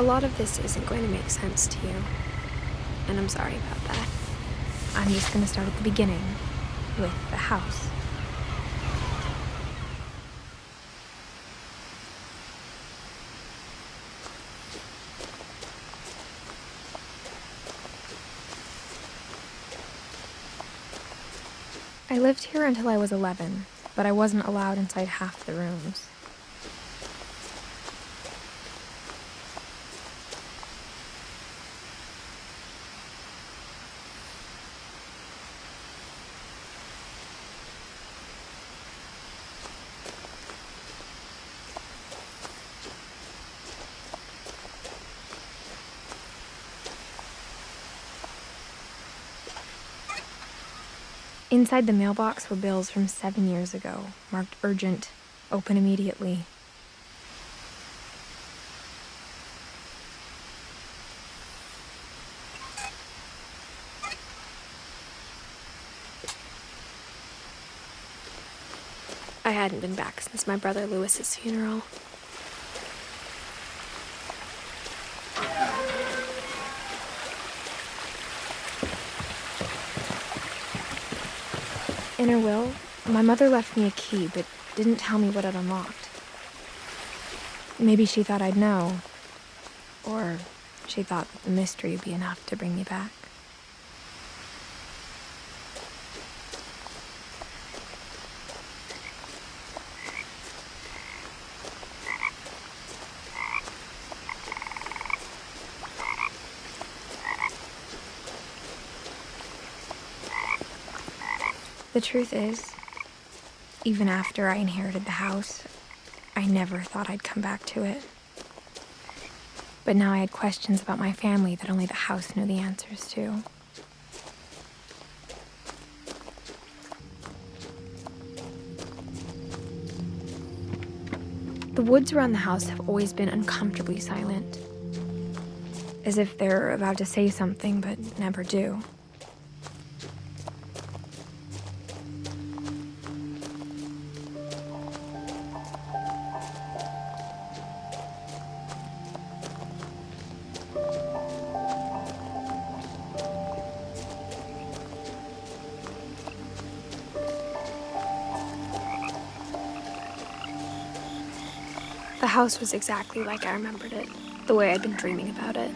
A lot of this isn't going to make sense to you, and I'm sorry about that. I'm just going to start at the beginning, with the house. I lived here until I was 11, but I wasn't allowed inside half the rooms. Inside the mailbox were bills from 7 years ago, marked urgent, open immediately. I hadn't been back since my brother Lewis's funeral. In her will, my mother left me a key, but didn't tell me what it unlocked. Maybe she thought I'd know, or she thought that the mystery would be enough to bring me back. The truth is, even after I inherited the house, I never thought I'd come back to it. But now I had questions about my family that only the house knew the answers to. The woods around the house have always been uncomfortably silent, as if they're about to say something but never do. The house was exactly like I remembered it, the way I'd been dreaming about it.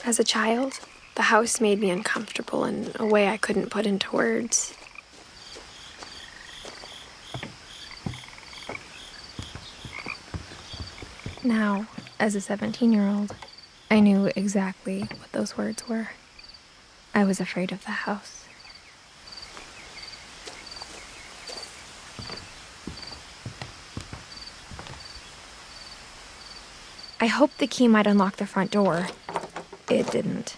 As a child, the house made me uncomfortable in a way I couldn't put into words. Now, as a 17-year-old, I knew exactly what those words were. I was afraid of the house. I hoped the key might unlock the front door. It didn't.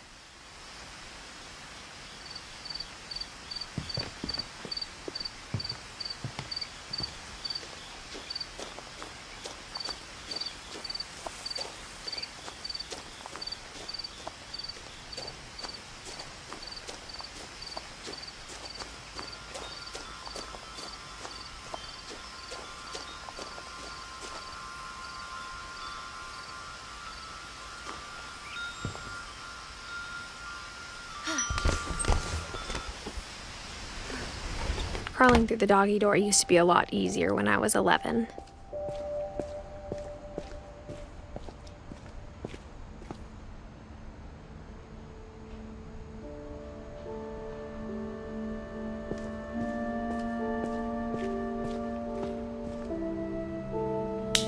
Crawling through the doggy door used to be a lot easier when I was 11.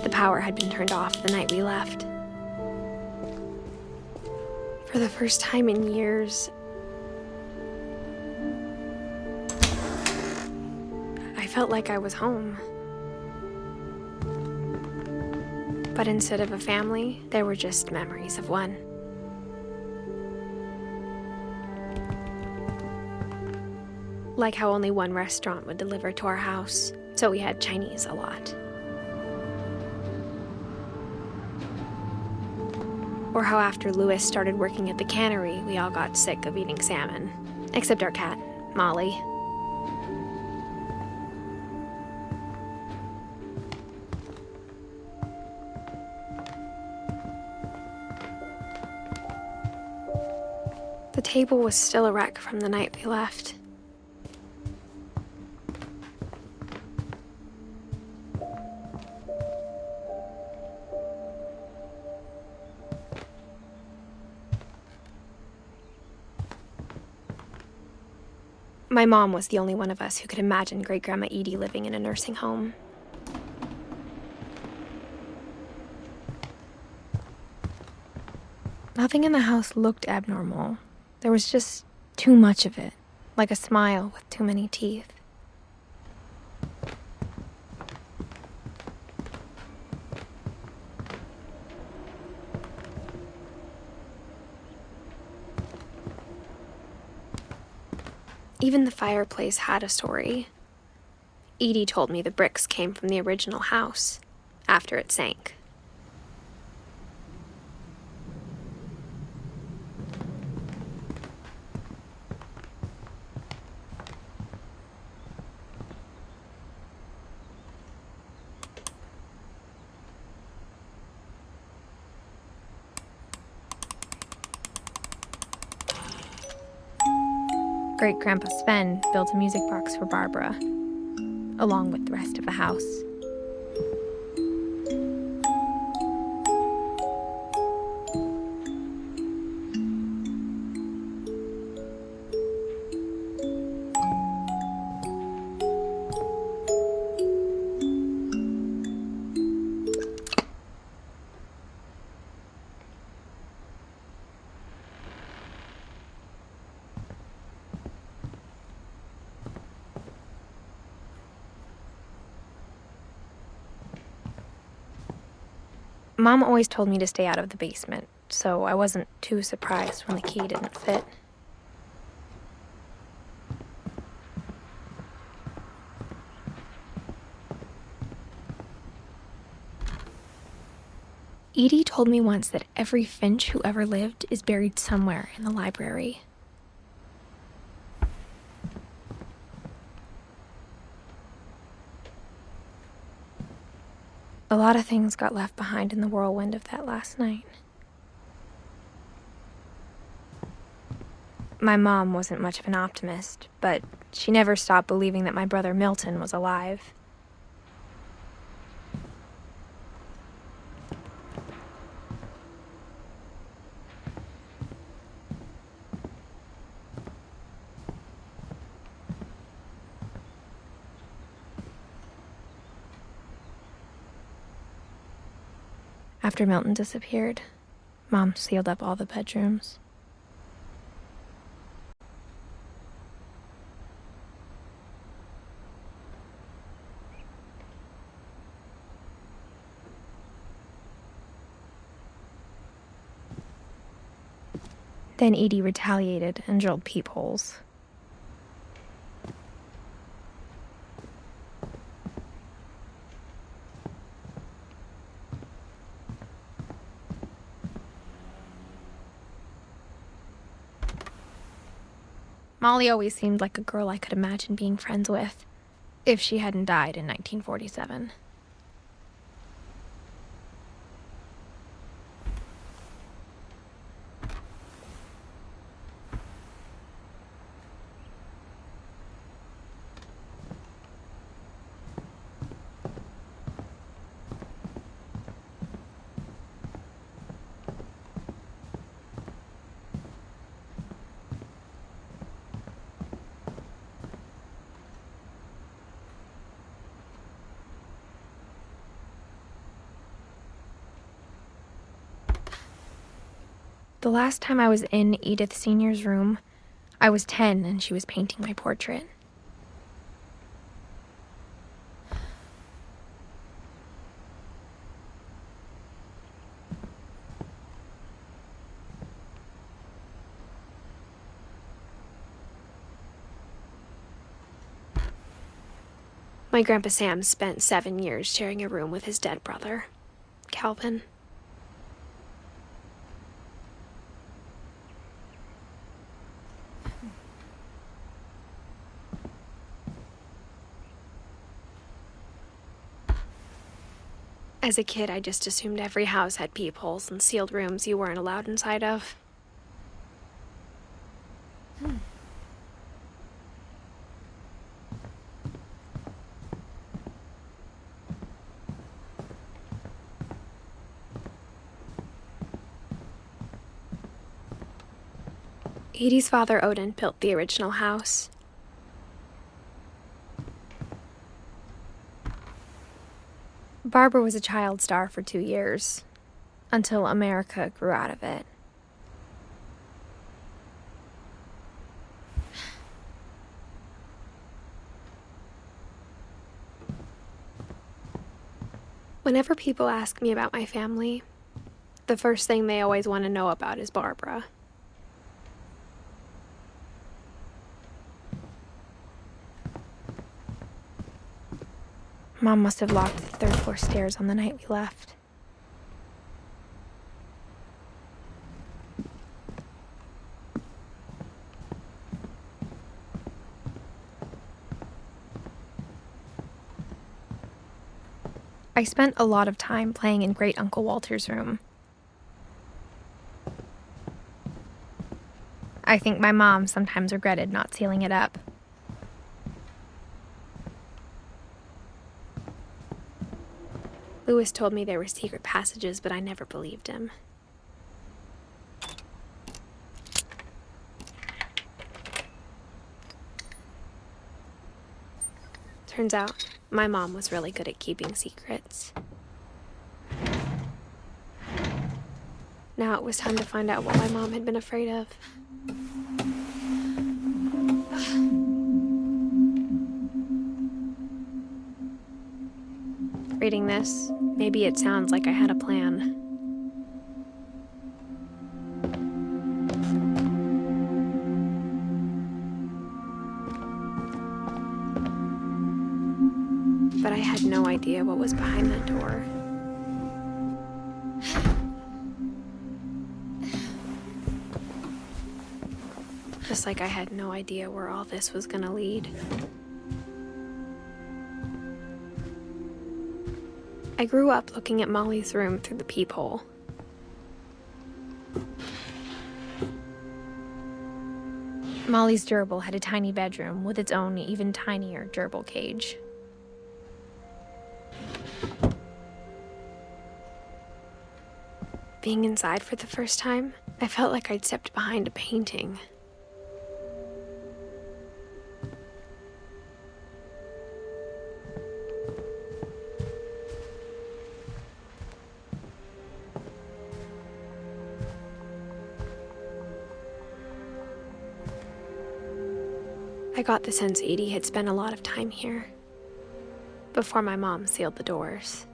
The power had been turned off the night we left. For the first time in years, I felt like I was home. But instead of a family, there were just memories of one. Like how only one restaurant would deliver to our house, so we had Chinese a lot. Or how after Louis started working at the cannery, we all got sick of eating salmon. Except our cat, Molly. The table was still a wreck from the night we left. My mom was the only one of us who could imagine Great-Grandma Edie living in a nursing home. Nothing in the house looked abnormal. There was just too much of it, like a smile with too many teeth. Even the fireplace had a story. Edie told me the bricks came from the original house, after it sank. Great-Grandpa Sven built a music box for Barbara, along with the rest of the house. Mom always told me to stay out of the basement, so I wasn't too surprised when the key didn't fit. Edie told me once that every finch who ever lived is buried somewhere in the library. A lot of things got left behind in the whirlwind of that last night. My mom wasn't much of an optimist, but she never stopped believing that my brother Milton was alive. After Milton disappeared, Mom sealed up all the bedrooms. Then Edie retaliated and drilled peepholes. Molly always seemed like a girl I could imagine being friends with, if she hadn't died in 1947. The last time I was in Edith Sr.'s room, I was 10 and she was painting my portrait. My Grandpa Sam spent 7 years sharing a room with his dead brother, Calvin. As a kid, I just assumed every house had peepholes and sealed rooms you weren't allowed inside of. Edie's father, Odin, built the original house. Barbara was a child star for 2 years, until America grew out of it. Whenever people ask me about my family, the first thing they always want to know about is Barbara. Mom must have locked the third-floor stairs on the night we left. I spent a lot of time playing in Great Uncle Walter's room. I think my mom sometimes regretted not sealing it up. Lewis told me there were secret passages, but I never believed him. Turns out, my mom was really good at keeping secrets. Now it was time to find out what my mom had been afraid of. Reading this, maybe it sounds like I had a plan. But I had no idea what was behind that door. Just like I had no idea where all this was gonna lead. I grew up looking at Molly's room through the peephole. Molly's gerbil had a tiny bedroom with its own even tinier gerbil cage. Being inside for the first time, I felt like I'd stepped behind a painting. I got the sense Edie had spent a lot of time here, before my mom sealed the doors.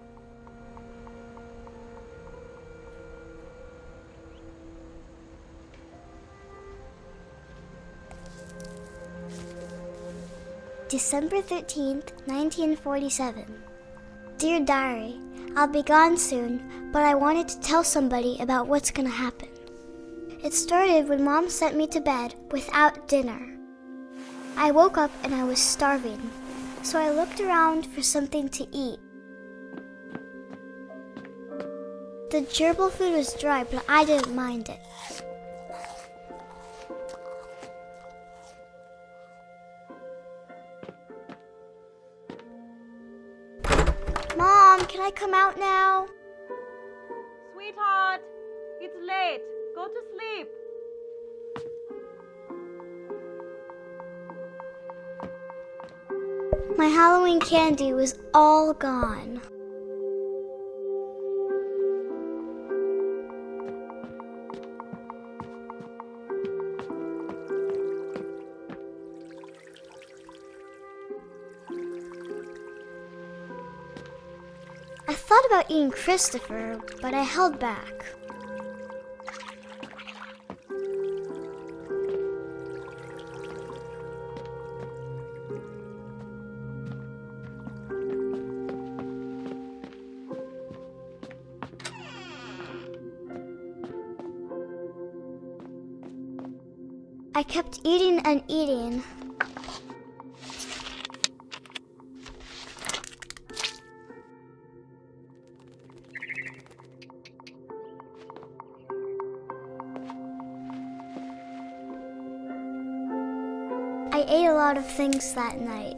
December 13th, 1947. Dear Diary, I'll be gone soon, but I wanted to tell somebody about what's gonna happen. It started when Mom sent me to bed without dinner. I woke up and I was starving, so I looked around for something to eat. The gerbil food was dry, but I didn't mind it. Mom, can I come out now? Sweetheart, it's late. Go to sleep. My Halloween candy was all gone. I thought about eating Christopher, but I held back. I kept eating and eating. I ate a lot of things that night.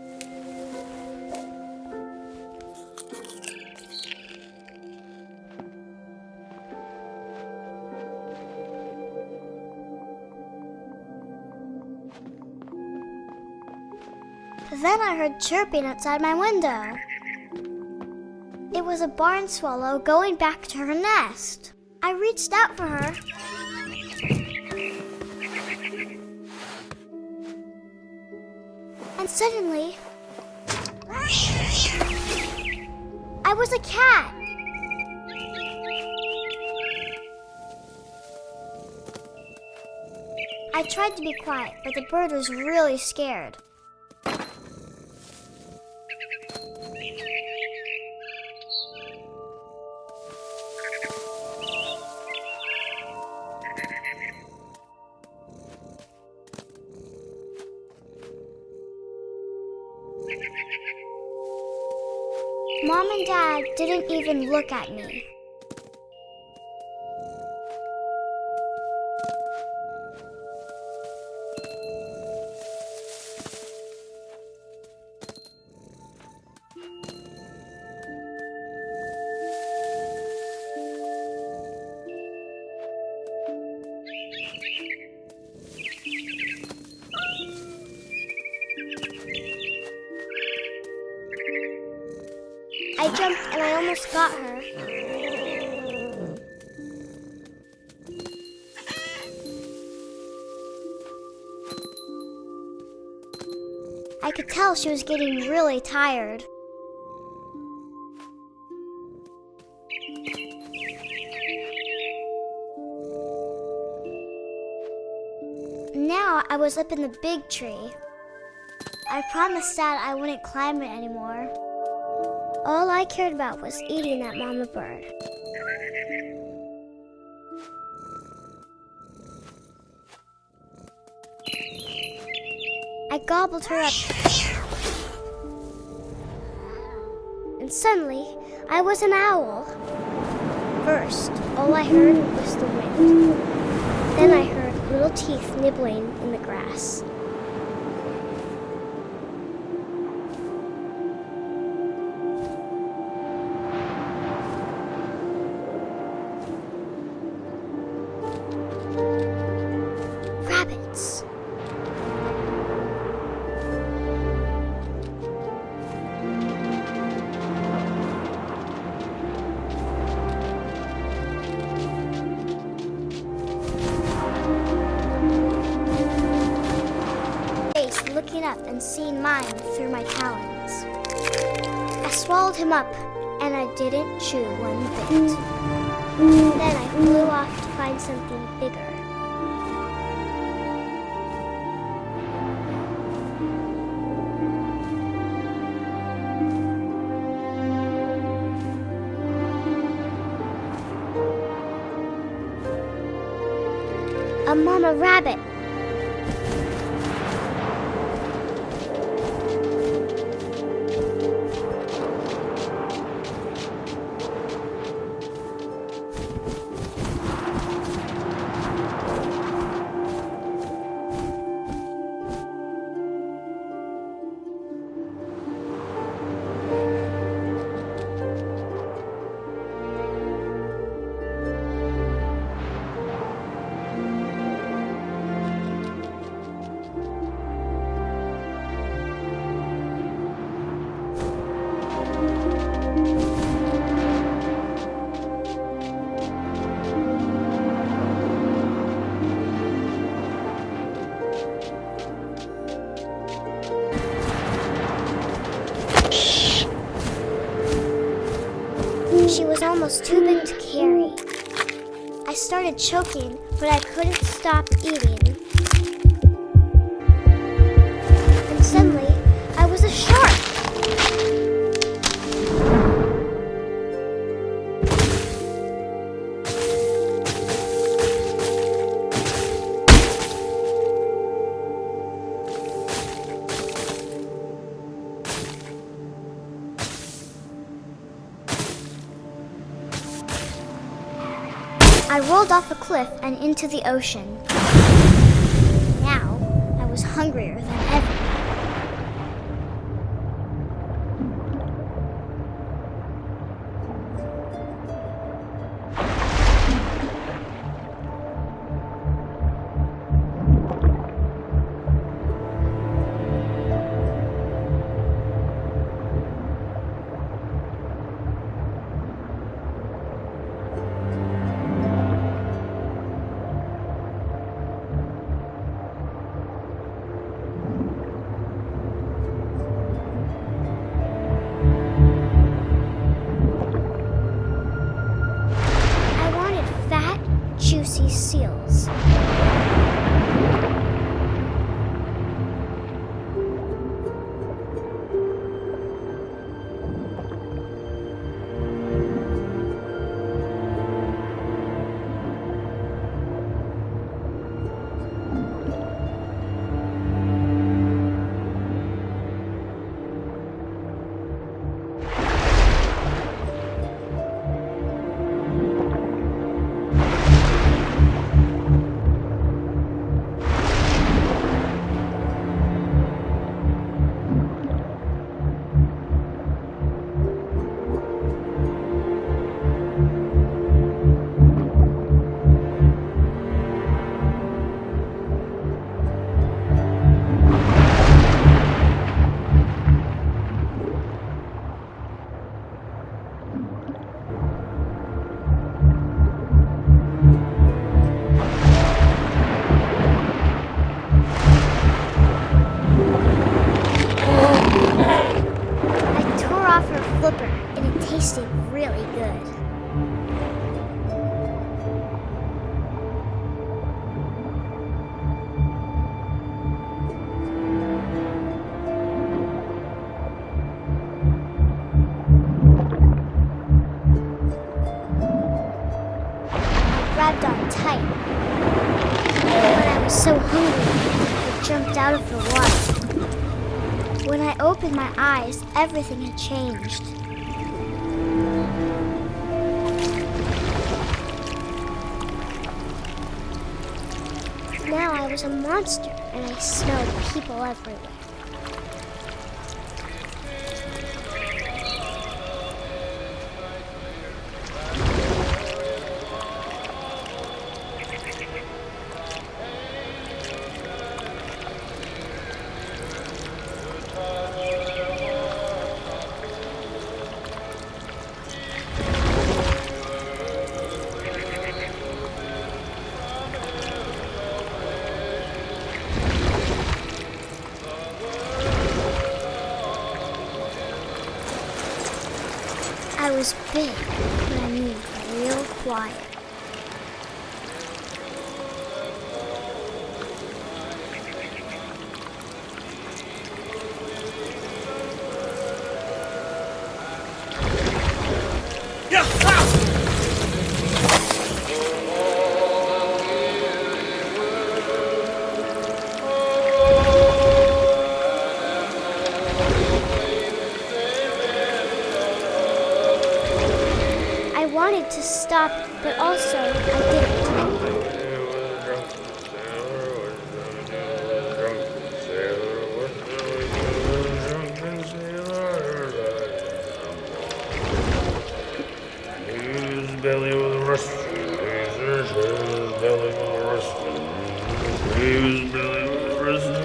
Then I heard chirping outside my window. It was a barn swallow going back to her nest. I reached out for her. And suddenly, I was a cat. I tried to be quiet, but the bird was really scared. Mom and Dad didn't even look at me. I jumped and I almost got her. I could tell she was getting really tired. Now I was up in the big tree. I promised Dad I wouldn't climb it anymore. All I cared about was eating that mama bird. I gobbled her up. And suddenly, I was an owl. First, all I heard was the wind. Then I heard little teeth nibbling in the grass. Rabbits. Looking up and seeing mine through my talons. I swallowed him up, and I didn't chew one bit. Then I flew off to find something bigger. A mama rabbit. She was almost too big to carry. I started choking, but I couldn't stop eating. And suddenly, I was a shark. I rolled off a cliff and into the ocean. Now, I was hungrier than ever. Juicy seals. And it tasted really good. I grabbed on tight. When I was so hungry, I jumped out of the water. When I opened my eyes, everything had changed. Now I was a monster, and I smelled people everywhere. I was big, but I mean real quiet. I wanted to stop, but also I didn't. His belly was rusty, his belly was rusty, his belly was rusty.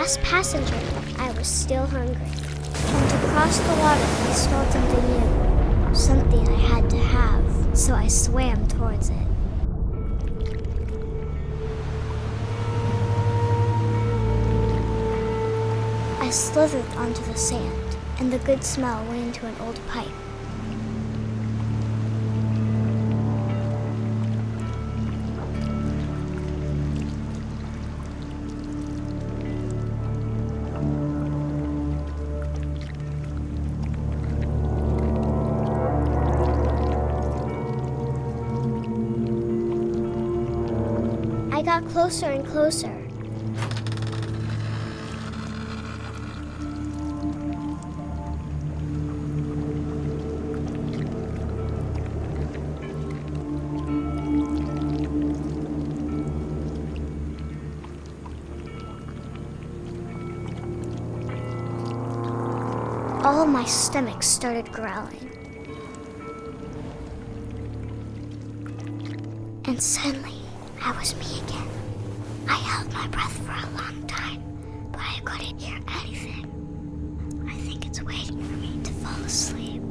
last passenger, I was still hungry. And to cross the water, I smelled something new. Something I had to have, so I swam towards it. I slithered onto the sand, and the good smell went into an old pipe. I got closer and closer. All of my stomach started growling. And suddenly, I was me again. I held my breath for a long time, but I couldn't hear anything. I think it's waiting for me to fall asleep.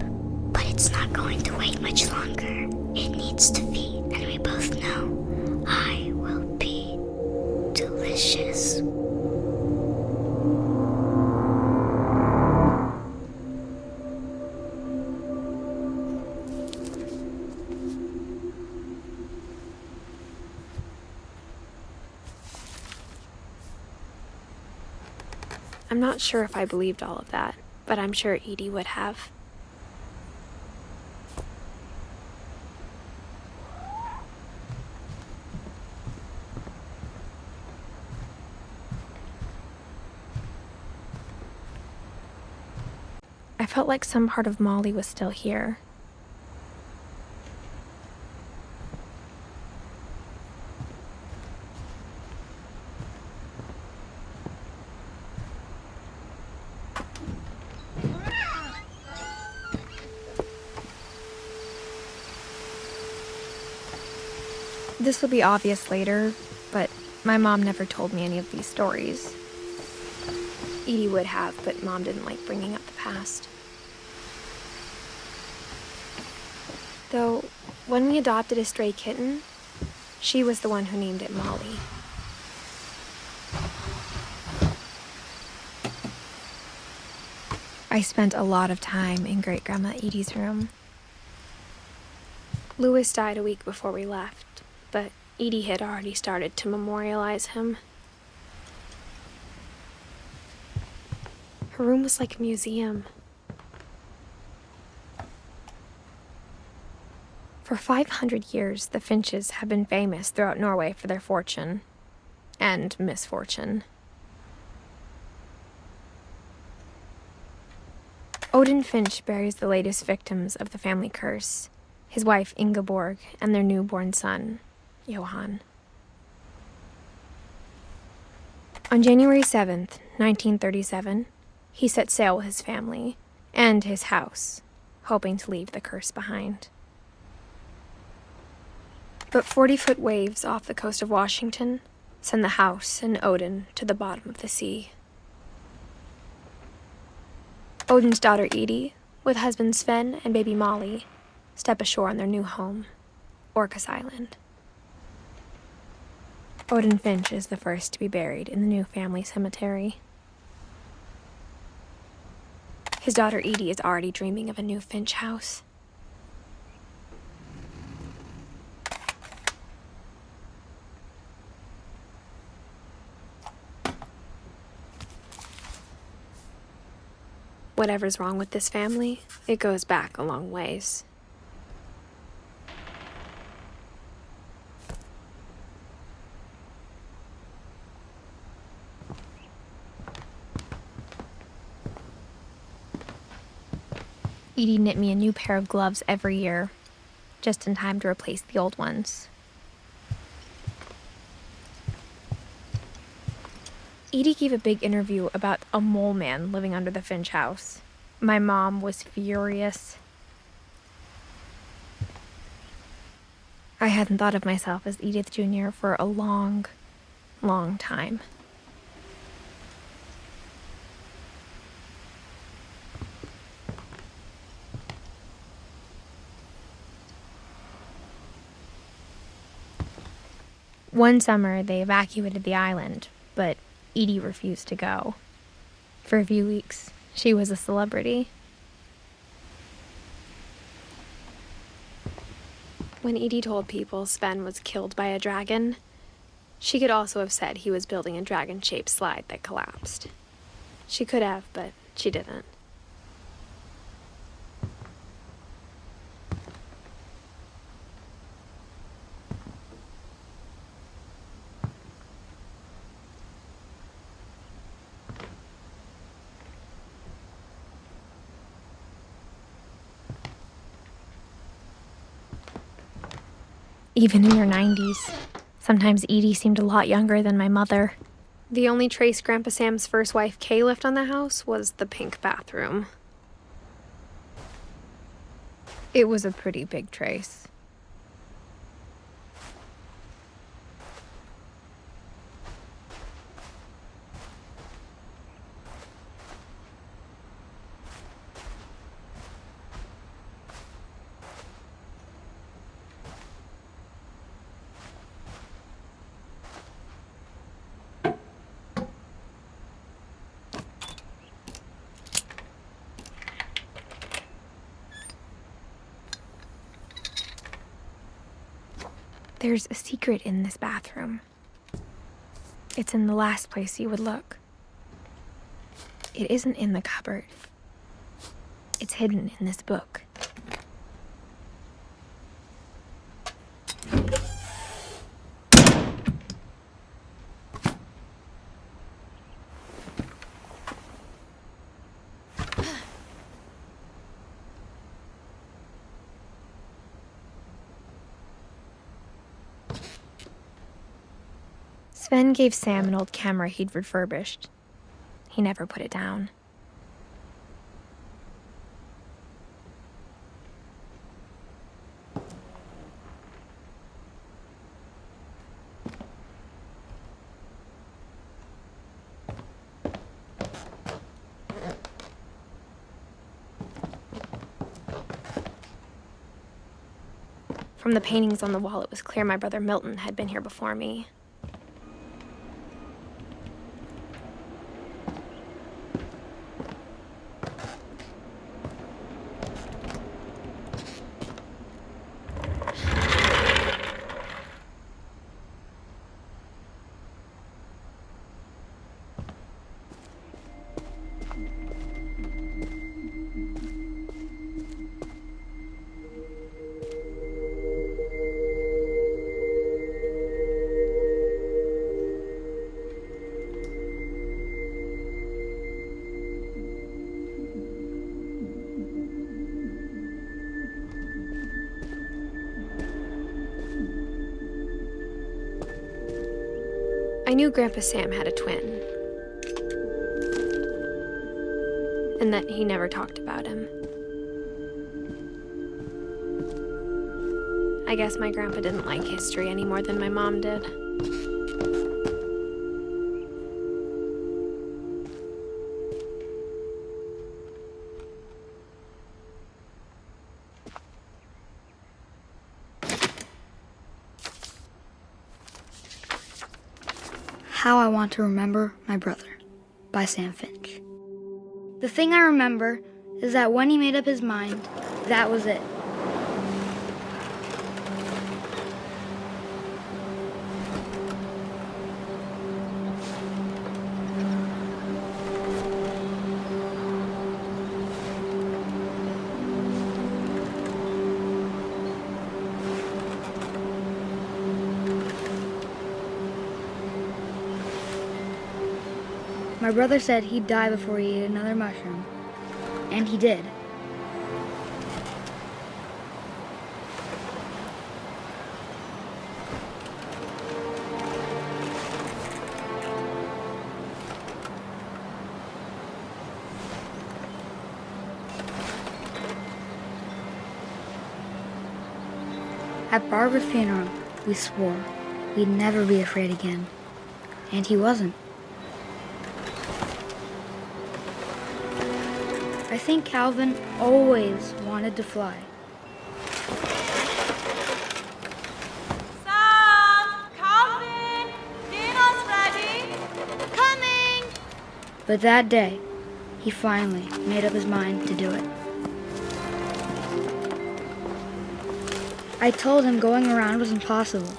But it's not going to wait much longer. It needs to feed, and we both know I will be delicious. I'm not sure if I believed all of that, but I'm sure Edie would have. I felt like some part of Molly was still here. This will be obvious later, but my mom never told me any of these stories. Edie would have, but Mom didn't like bringing up the past. Though, when we adopted a stray kitten, she was the one who named it Molly. I spent a lot of time in Great-Grandma Edie's room. Louis died a week before we left, but Edie had already started to memorialize him. Her room was like a museum. For 500 years, the finches have been famous throughout Norway for their fortune and misfortune. Odin Finch buries the latest victims of the family curse, his wife Ingeborg and their newborn son, Johan. On January 7th, 1937, he set sail with his family and his house, hoping to leave the curse behind. But 40-foot waves off the coast of Washington send the house and Odin to the bottom of the sea. Odin's daughter Edie, with husband Sven and baby Molly, step ashore on their new home, Orcas Island. Odin Finch is the first to be buried in the new family cemetery. His daughter Edie is already dreaming of a new Finch house. Whatever's wrong with this family, it goes back a long ways. Edie knit me a new pair of gloves every year, just in time to replace the old ones. Edie gave a big interview about a mole man living under the Finch house. My mom was furious. I hadn't thought of myself as Edith Jr. for a long, long time. One summer, they evacuated the island, but Edie refused to go. For a few weeks, she was a celebrity. When Edie told people Sven was killed by a dragon, she could also have said he was building a dragon-shaped slide that collapsed. She could have, but she didn't. Even in her 90s, sometimes Edie seemed a lot younger than my mother. The only trace Grandpa Sam's first wife, Kay, left on the house was the pink bathroom. It was a pretty big trace. There's a secret in this bathroom. It's in the last place you would look. It isn't in the cupboard. It's hidden in this book. Sven gave Sam an old camera he'd refurbished. He never put it down. From the paintings on the wall, it was clear my brother Milton had been here before me. I knew Grandpa Sam had a twin, and that he never talked about him. I guess my grandpa didn't like history any more than my mom did. How I Want to Remember My Brother by Sam Finch. The thing I remember is that when he made up his mind, that was it. My brother said he'd die before he ate another mushroom, and he did. At Barbara's funeral, we swore we'd never be afraid again, and he wasn't. I think Calvin always wanted to fly. Sam! Calvin! But that day, he finally made up his mind to do it. I told him going around was impossible.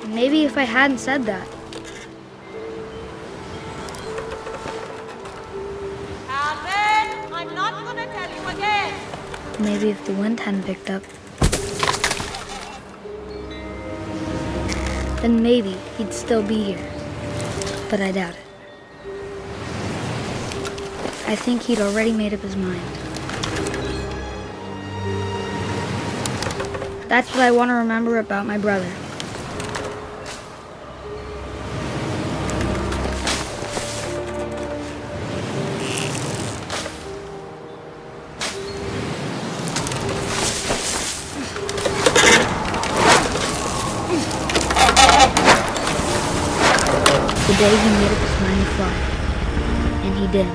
Maybe if I hadn't said that, Alvin, I'm not gonna tell you again. maybe if the wind hadn't picked up, then maybe he'd still be here. But I doubt it. I think he'd already made up his mind. That's what I want to remember about my brother. The day he made up his mind to fly. And he did.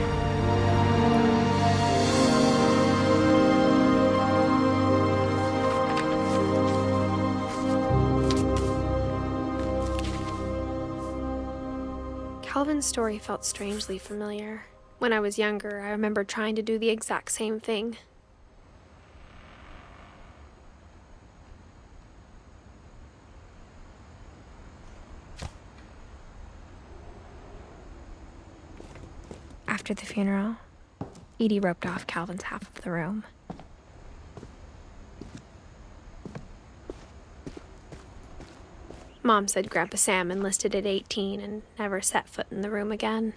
Calvin's story felt strangely familiar. When I was younger, I remember trying to do the exact same thing. After the funeral, Edie roped off Calvin's half of the room. Mom said Grandpa Sam enlisted at 18 and never set foot in the room again.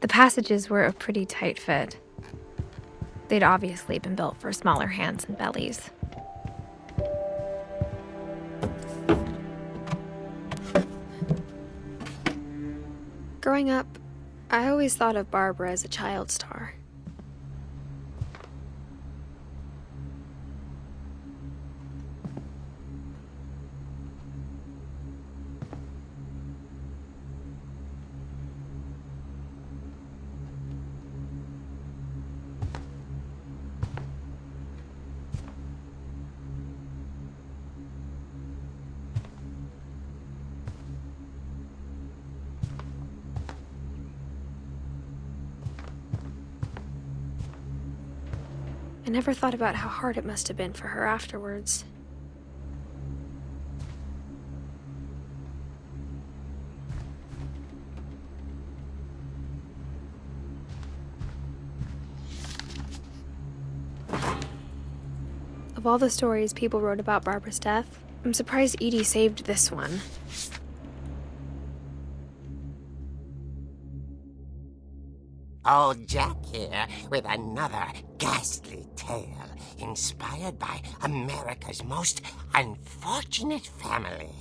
The passages were a pretty tight fit. They'd obviously been built for smaller hands and bellies. Growing up, I always thought of Barbara as a child star. I never thought about how hard it must have been for her afterwards. Of all the stories people wrote about Barbara's death, I'm surprised Edie saved this one. Old Jack here with another ghastly tale inspired by America's most unfortunate family.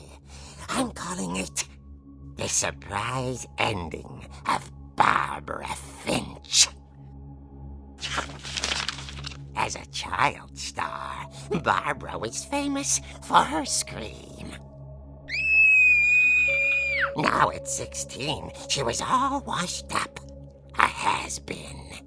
I'm calling it The Surprise Ending of Barbara Finch. As a child star, Barbara was famous for her scream. Now at 16, she was all washed up. A has-been.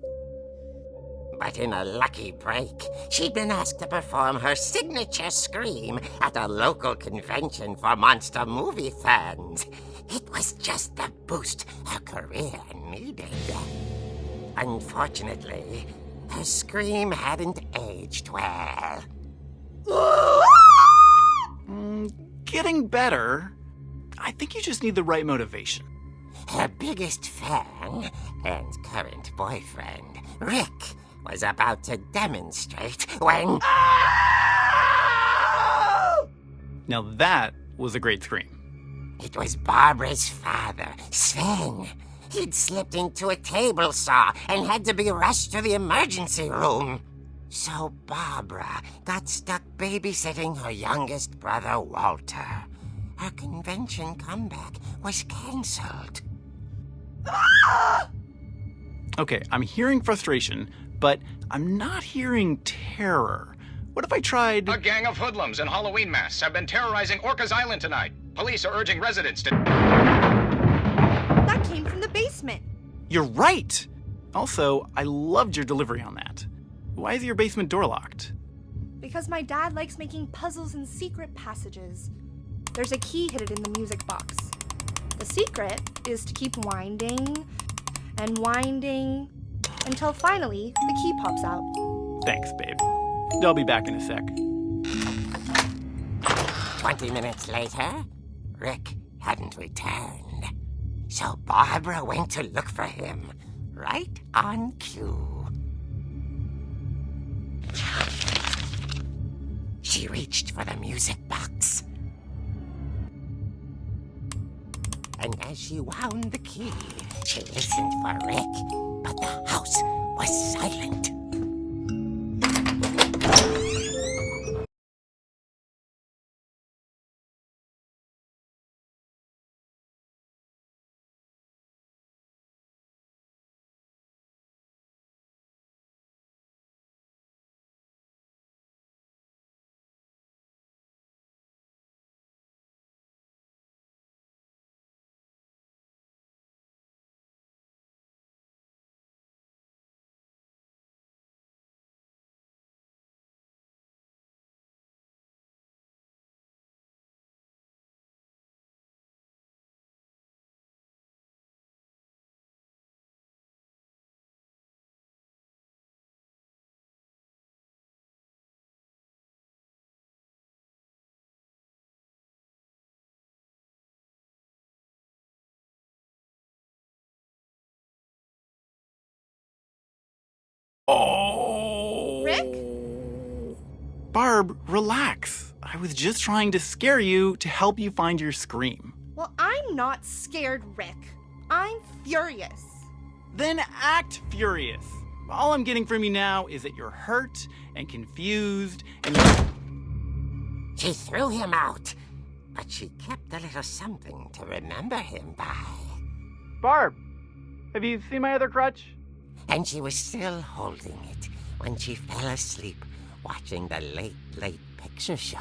But in a lucky break, she'd been asked to perform her signature scream at a local convention for monster movie fans. It was just the boost her career needed. Unfortunately, her scream hadn't aged well. Getting better. I think you just need the right motivation. Her biggest fan and current boyfriend, Rick, was about to demonstrate when... Now that was a great scream. It was Barbara's father, Sven. He'd slipped into a table saw and had to be rushed to the emergency room. So Barbara got stuck babysitting her youngest brother, Walter. her convention comeback was cancelled. Okay, I'm hearing frustration, but I'm not hearing terror. What if I tried... A gang of hoodlums in Halloween masks have been terrorizing Orcas Island tonight. Police are urging residents to... That came from the basement. You're right! Also, I loved your delivery on that. Why is your basement door locked? Because my dad likes making puzzles and secret passages. There's a key hidden in the music box. The secret is to keep winding and winding until finally the key pops out. Thanks, babe. I'll be back in a sec. 20 minutes later, Rick hadn't returned. So Barbara went to look for him, right on cue. She reached for the music box. And as she wound the key, she listened for Rick, but the house was silent. Oh! Rick? Barb, relax. I was just trying to scare you to help you find your scream. Well, I'm not scared, Rick. I'm furious. Then act furious. All I'm getting from you now is that you're hurt and confused and She threw him out, but she kept a little something to remember him by. Barb, have you seen my other crutch? And she was still holding it when she fell asleep watching the Late Late Picture Show.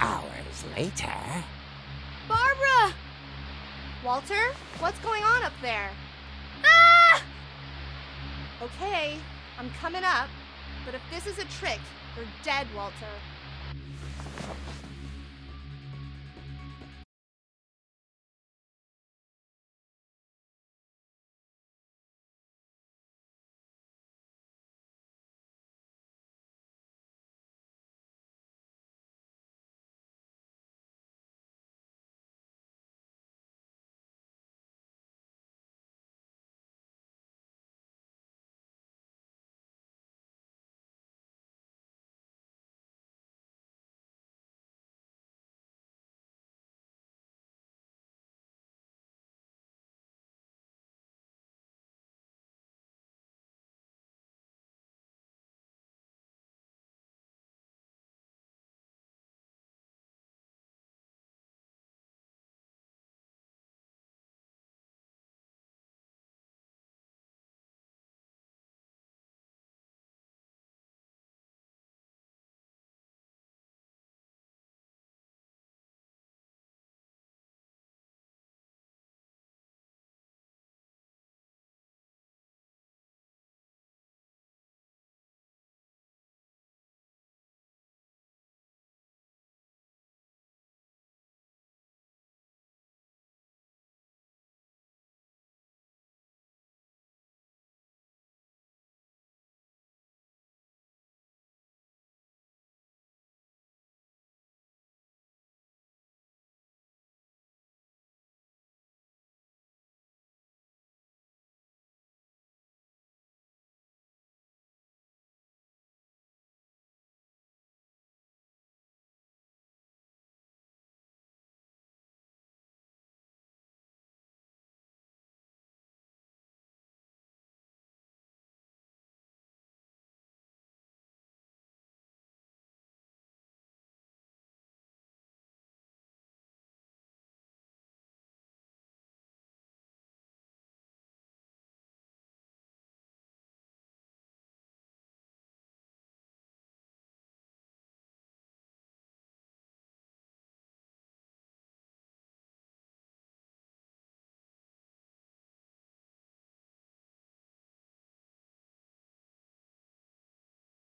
Hours later... Barbara! Walter, what's going on up there? Ah! Okay, I'm coming up, but if this is a trick, you're dead, Walter.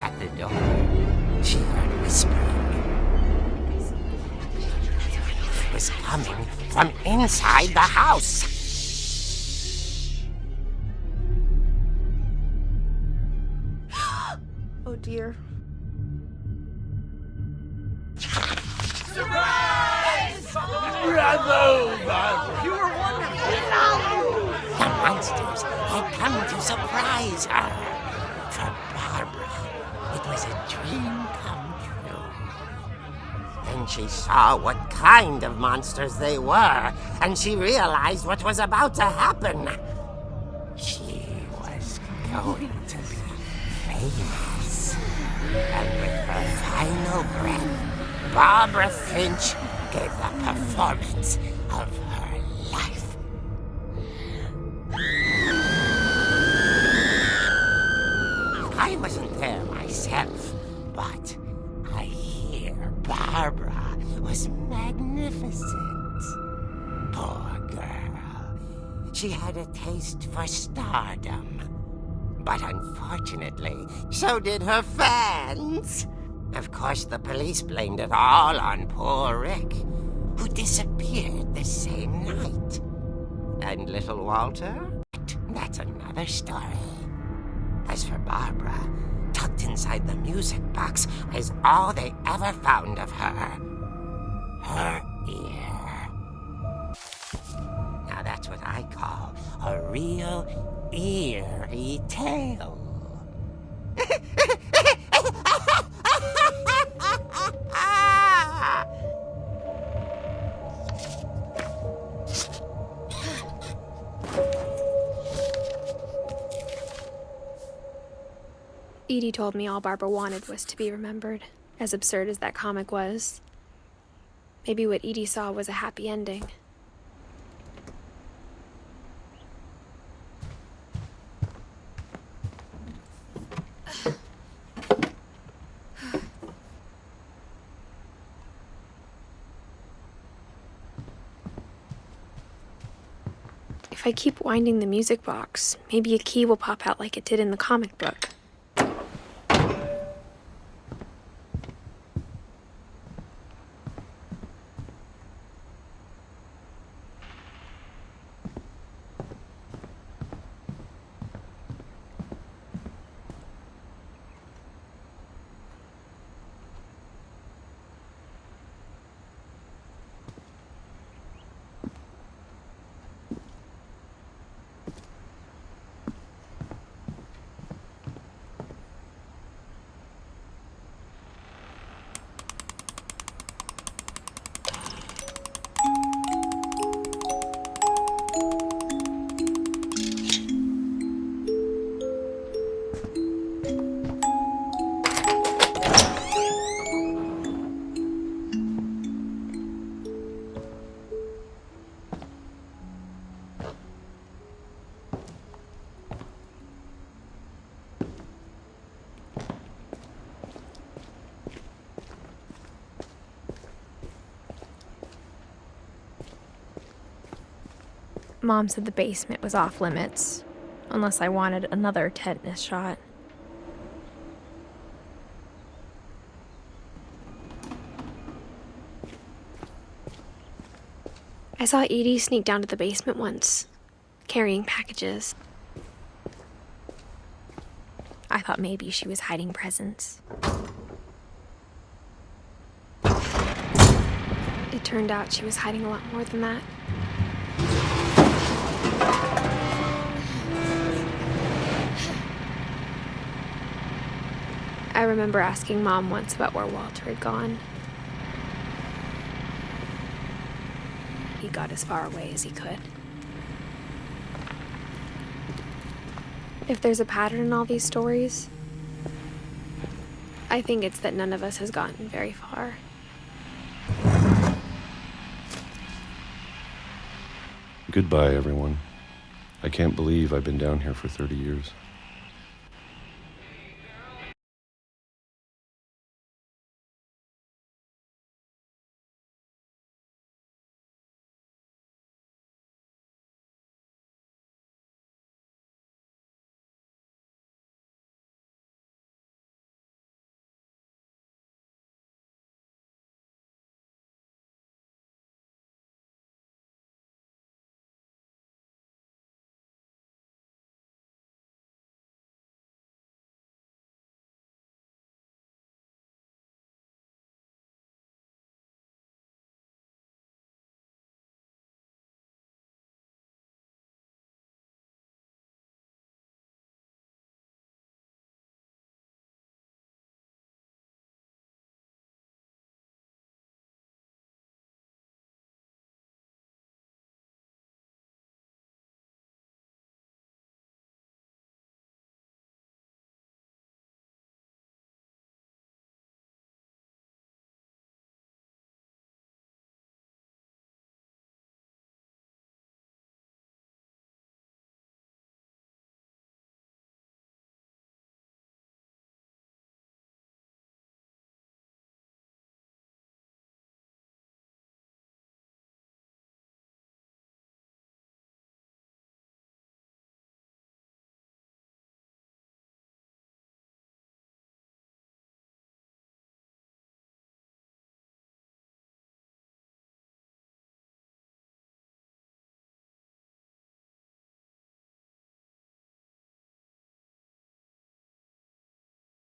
At the door, she heard whispering. It was coming from inside the house. Oh dear. The monsters had come to surprise her. For Barbara, it was a dream come true. Then she saw what kind of monsters they were, and she realized what was about to happen. She was going to be famous. And with her final breath, Barbara Finch gave the performance of her life. I wasn't there myself, but I hear Barbara was magnificent. Poor girl. She had a taste for stardom. But unfortunately, so did her fans. Of course, the police blamed it all on poor Rick, who disappeared the same night. And little Walter? That's another story. As for Barbara, tucked inside the music box is all they ever found of her. Her ear. Now that's what I call a real eerie tale. Edie told me all Barbara wanted was to be remembered, as absurd as that comic was. Maybe what Edie saw was a happy ending. If I keep winding the music box, maybe a key will pop out like it did in the comic book. Mom said the basement was off limits, unless I wanted another tetanus shot. I saw Edie sneak down to the basement once, carrying packages. I thought maybe she was hiding presents. It turned out she was hiding a lot more than that. I remember asking Mom once about where Walter had gone. He got as far away as he could. If there's a pattern in all these stories, I think it's that none of us has gotten very far. Goodbye, everyone. I can't believe I've been down here for 30 years.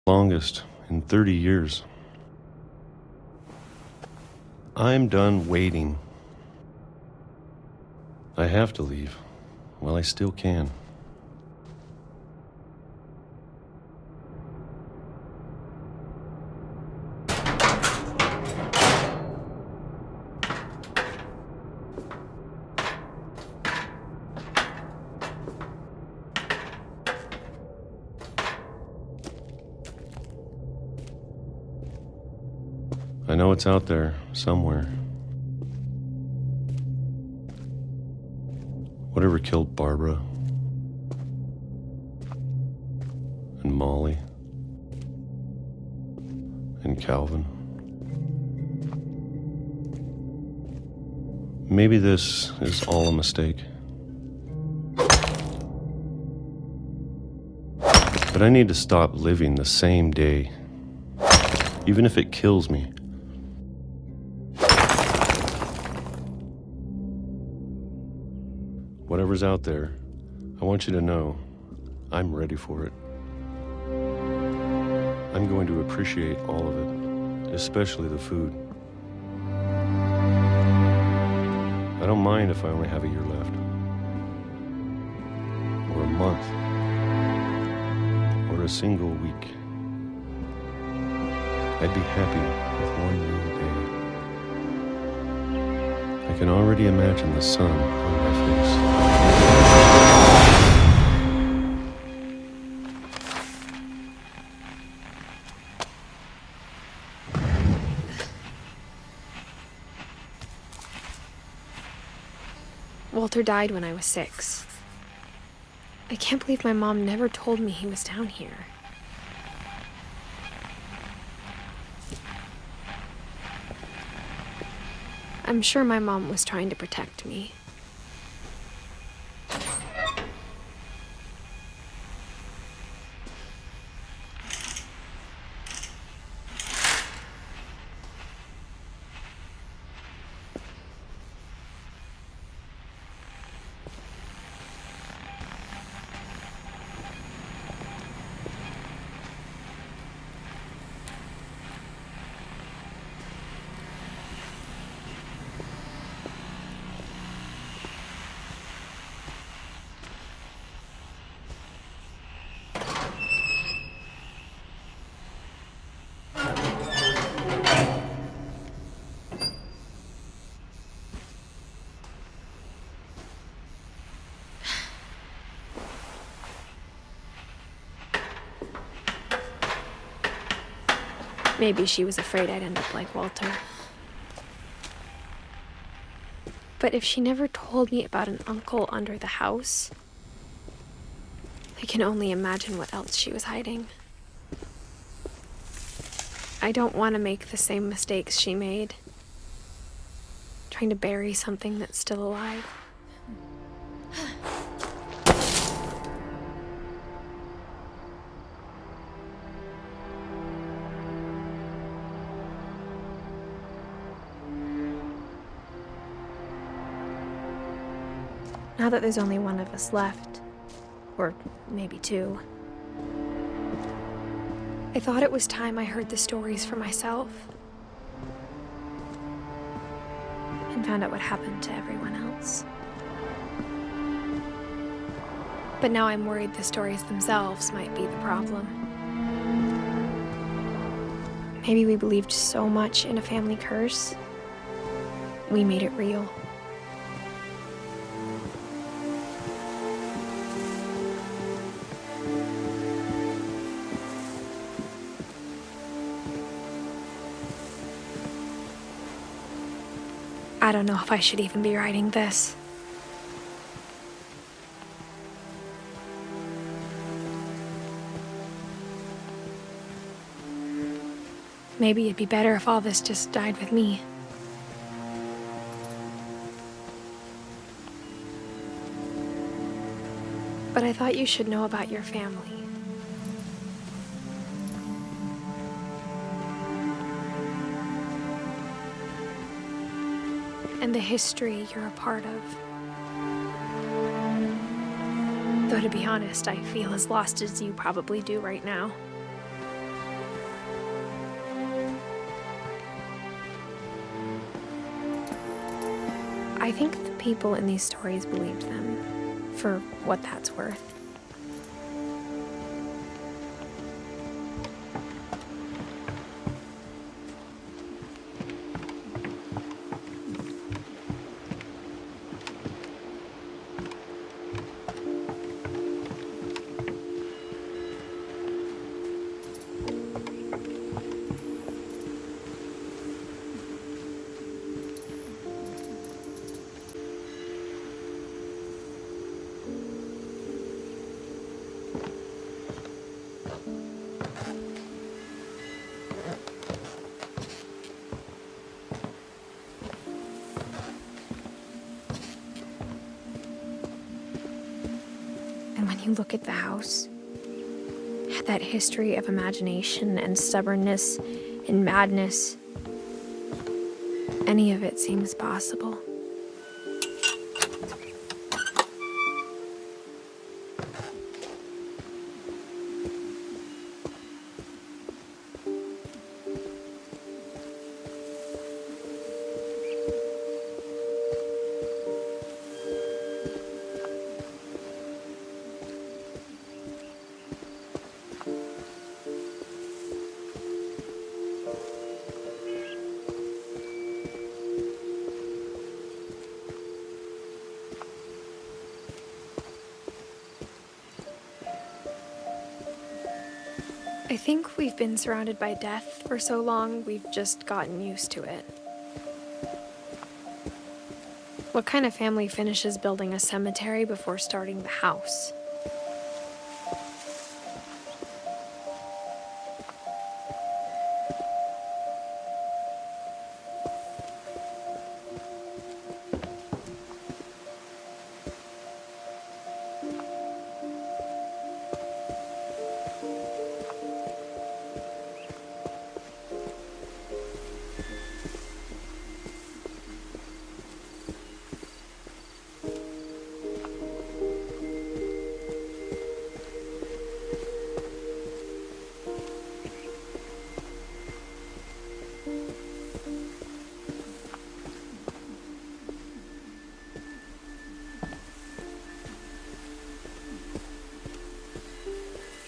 Longest in 30 years. I'm done waiting. I have to leave while I still can. I know it's out there somewhere. Whatever killed Barbara and Molly and Calvin. Maybe this is all a mistake. But I need to stop living the same day, even if it kills me. Whatever's out there, I want you to know I'm ready for it. I'm going to appreciate all of it, especially the food. I don't mind if I only have a year left, or a month, or a single week. I'd be happy with one new day. I can already imagine the sun on my face. Walter died when I was 6. I can't believe my mom never told me he was down here. I'm sure my mom was trying to protect me. Maybe she was afraid I'd end up like Walter. But if she never told me about an uncle under the house, I can only imagine what else she was hiding. I don't want to make the same mistakes she made, trying to bury something that's still alive. Now that there's only one of us left, or maybe 2, I thought it was time I heard the stories for myself and found out what happened to everyone else. But now I'm worried the stories themselves might be the problem. Maybe we believed so much in a family curse, we made it real. I don't know if I should even be writing this. Maybe it'd be better if all this just died with me. But I thought you should know about your family. And the history you're a part of. Though to be honest, I feel as lost as you probably do right now. I think the people in these stories believed them, for what that's worth. And when you look at the house, that history of imagination and stubbornness and madness, any of it seems possible. I think we've been surrounded by death for so long, we've just gotten used to it. What kind of family finishes building a cemetery before starting the house?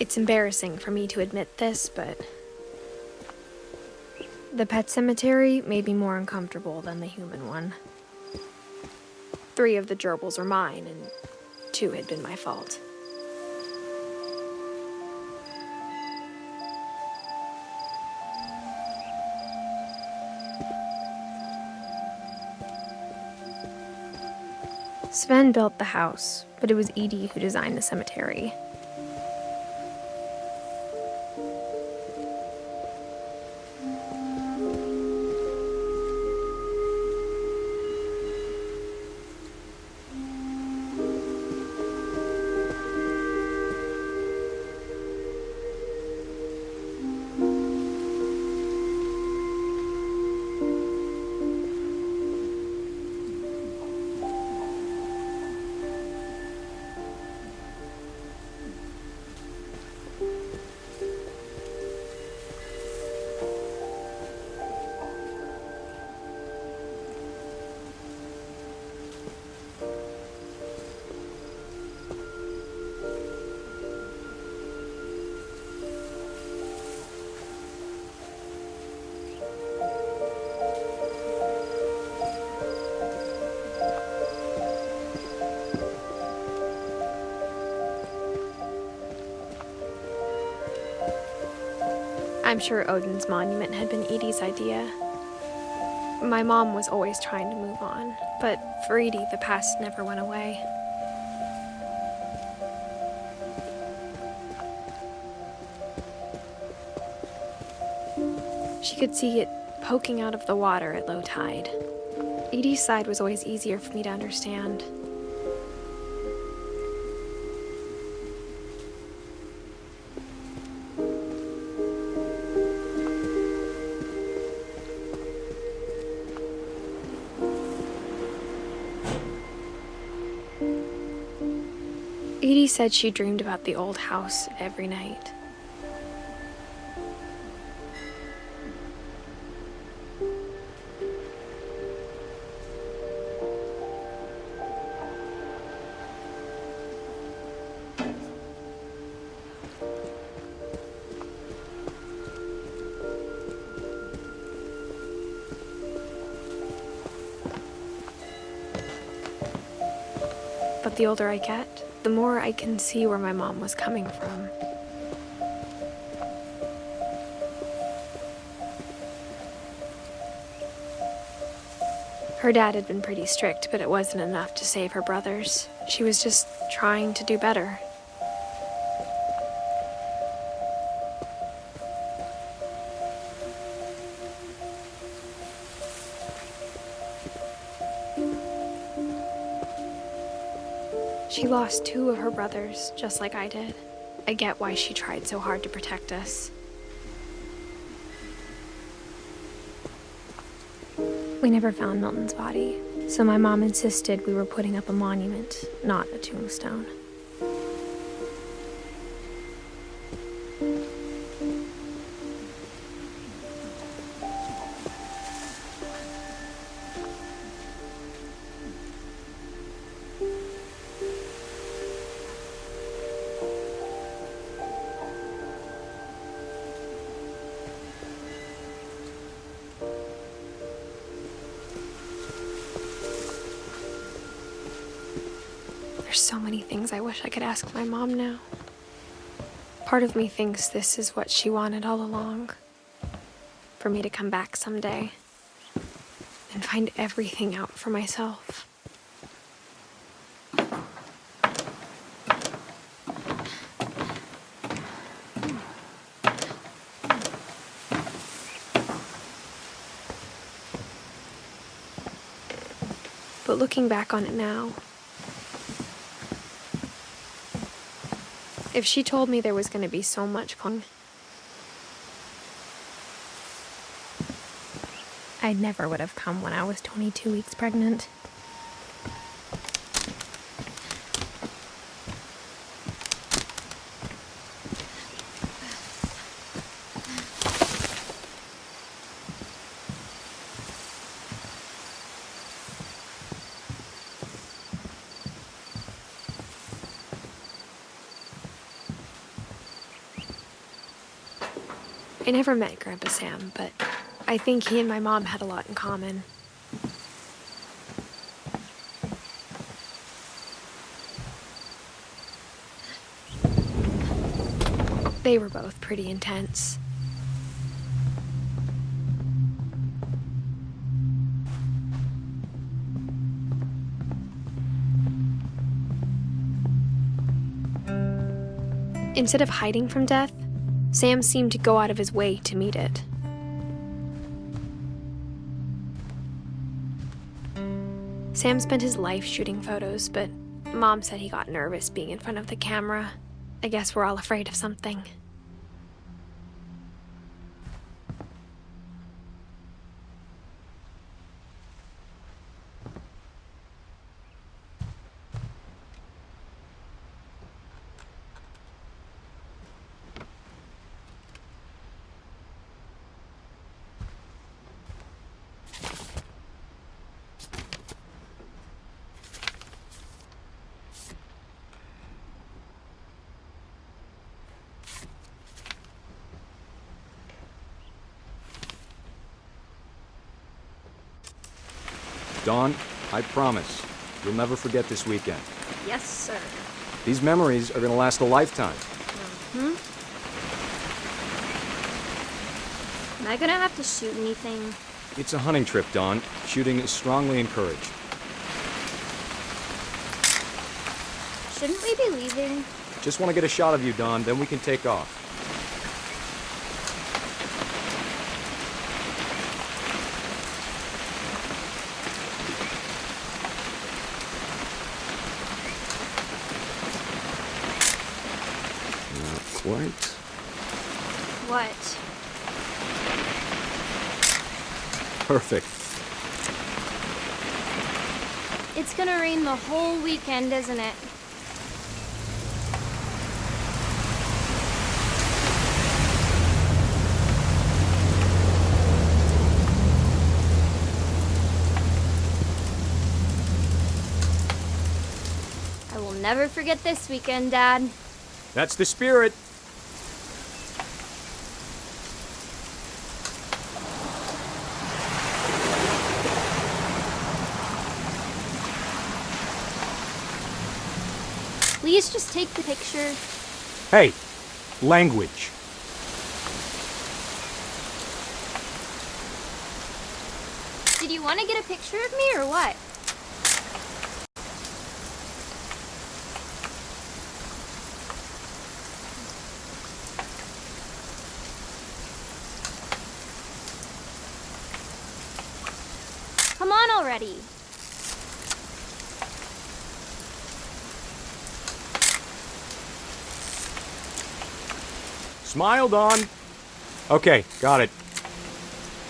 It's embarrassing for me to admit this, but the pet cemetery made me more uncomfortable than the human one. 3 of the gerbils were mine, and 2 had been my fault. Sven built the house, but it was Edie who designed the cemetery. I'm sure Odin's monument had been Edie's idea. My mom was always trying to move on, but for Edie, the past never went away. She could see it poking out of the water at low tide. Edie's side was always easier for me to understand. Edie said she dreamed about the old house every night. But the older I get, the more I can see where my mom was coming from. Her dad had been pretty strict, but it wasn't enough to save her brothers. She was just trying to do better. She lost 2 of her brothers, just like I did. I get why she tried so hard to protect us. We never found Milton's body, so my mom insisted we were putting up a monument, not a tombstone. There's so many things I wish I could ask my mom now. Part of me thinks this is what she wanted all along. For me to come back someday and find everything out for myself. But looking back on it now, if she told me there was going to be so much fun, I never would have come when I was 22 weeks pregnant. I never met Grandpa Sam, but I think he and my mom had a lot in common. They were both pretty intense. Instead of hiding from death, Sam seemed to go out of his way to meet it. Sam spent his life shooting photos, but Mom said he got nervous being in front of the camera. I guess we're all afraid of something. Dawn, I promise, you'll never forget this weekend. Yes, sir. These memories are gonna last a lifetime. Am I gonna have to shoot anything? It's a hunting trip, Dawn. Shooting is strongly encouraged. Shouldn't we be leaving? Just want to get a shot of you, Dawn, then we can take off. Quite. What? Perfect. It's gonna rain the whole weekend, isn't it? I will never forget this weekend, Dad. That's the spirit. Please just take the picture. Hey, language. Did you want to get a picture of me or what? Come on already. Smile, Dawn. Okay, got it.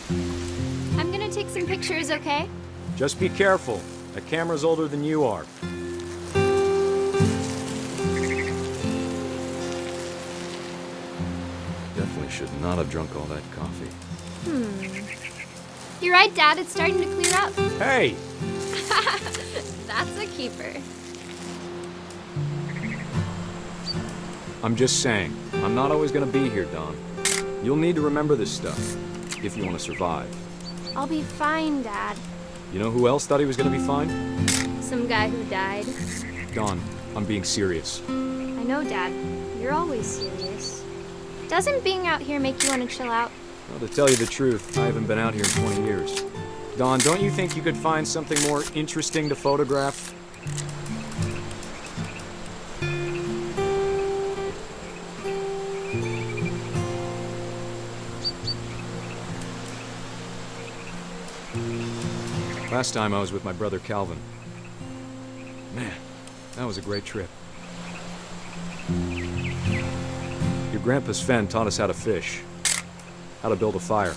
I'm gonna take some pictures, okay? Just be careful. That camera's older than you are. Definitely should not have drunk all that coffee. You're right, Dad. It's starting to clear up. Hey! That's a keeper. I'm just saying, I'm not always gonna be here, Dawn. You'll need to remember this stuff, if you want to survive. I'll be fine, Dad. You know who else thought he was gonna be fine? Some guy who died. Dawn, I'm being serious. I know, Dad. You're always serious. Doesn't being out here make you want to chill out? Well, to tell you the truth, I haven't been out here in 20 years. Dawn, don't you think you could find something more interesting to photograph? Last time I was with my brother Calvin. Man, that was a great trip. Your grandpa Sven taught us how to fish, how to build a fire.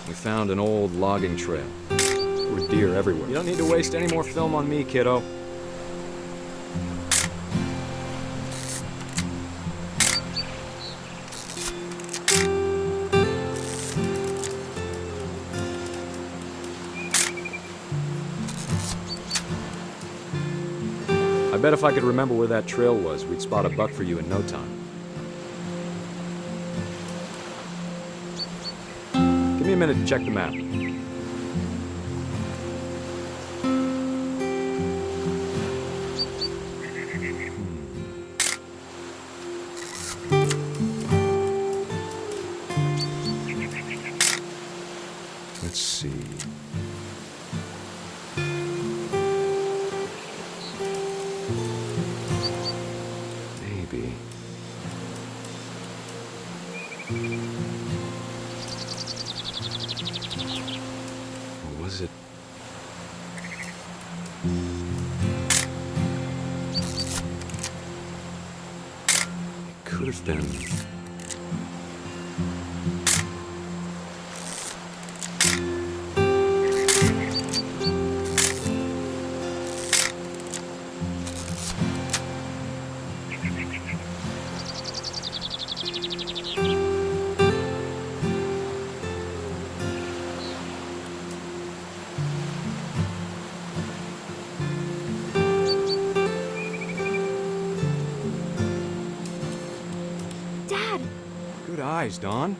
We found an old logging trail. There were deer everywhere. You don't need to waste any more film on me, kiddo. I bet if I could remember where that trail was, we'd spot a buck for you in no time. Give me a minute to check the map. Let's see. Maybe. Or was it? It could have been. Dad! Good eyes, Dawn.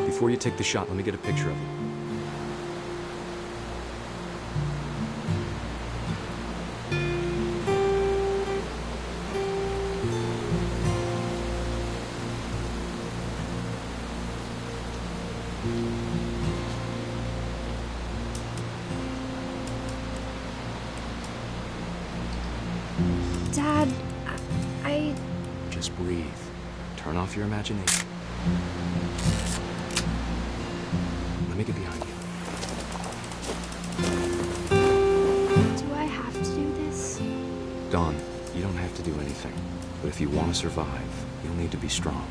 Before you take the shot, let me get a picture of it. Dad, I... Just breathe. Turn off your imagination. Let me get behind you. Do I have to do this? Dawn, you don't have to do anything. But if you want to survive, you'll need to be strong.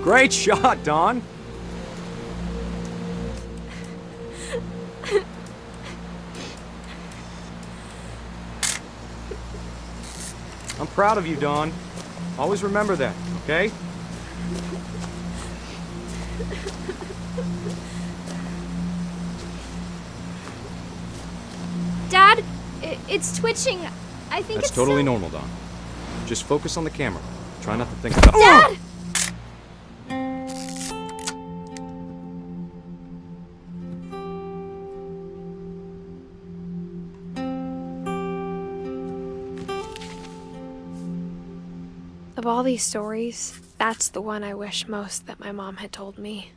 Great shot, Dawn! I'm proud of you, Dawn. Always remember that, okay? Dad, It's twitching. I think That's it's totally so... normal, Don. Just focus on the camera. Try not to think about— Dad! Of all these stories, that's the one I wish most that my mom had told me.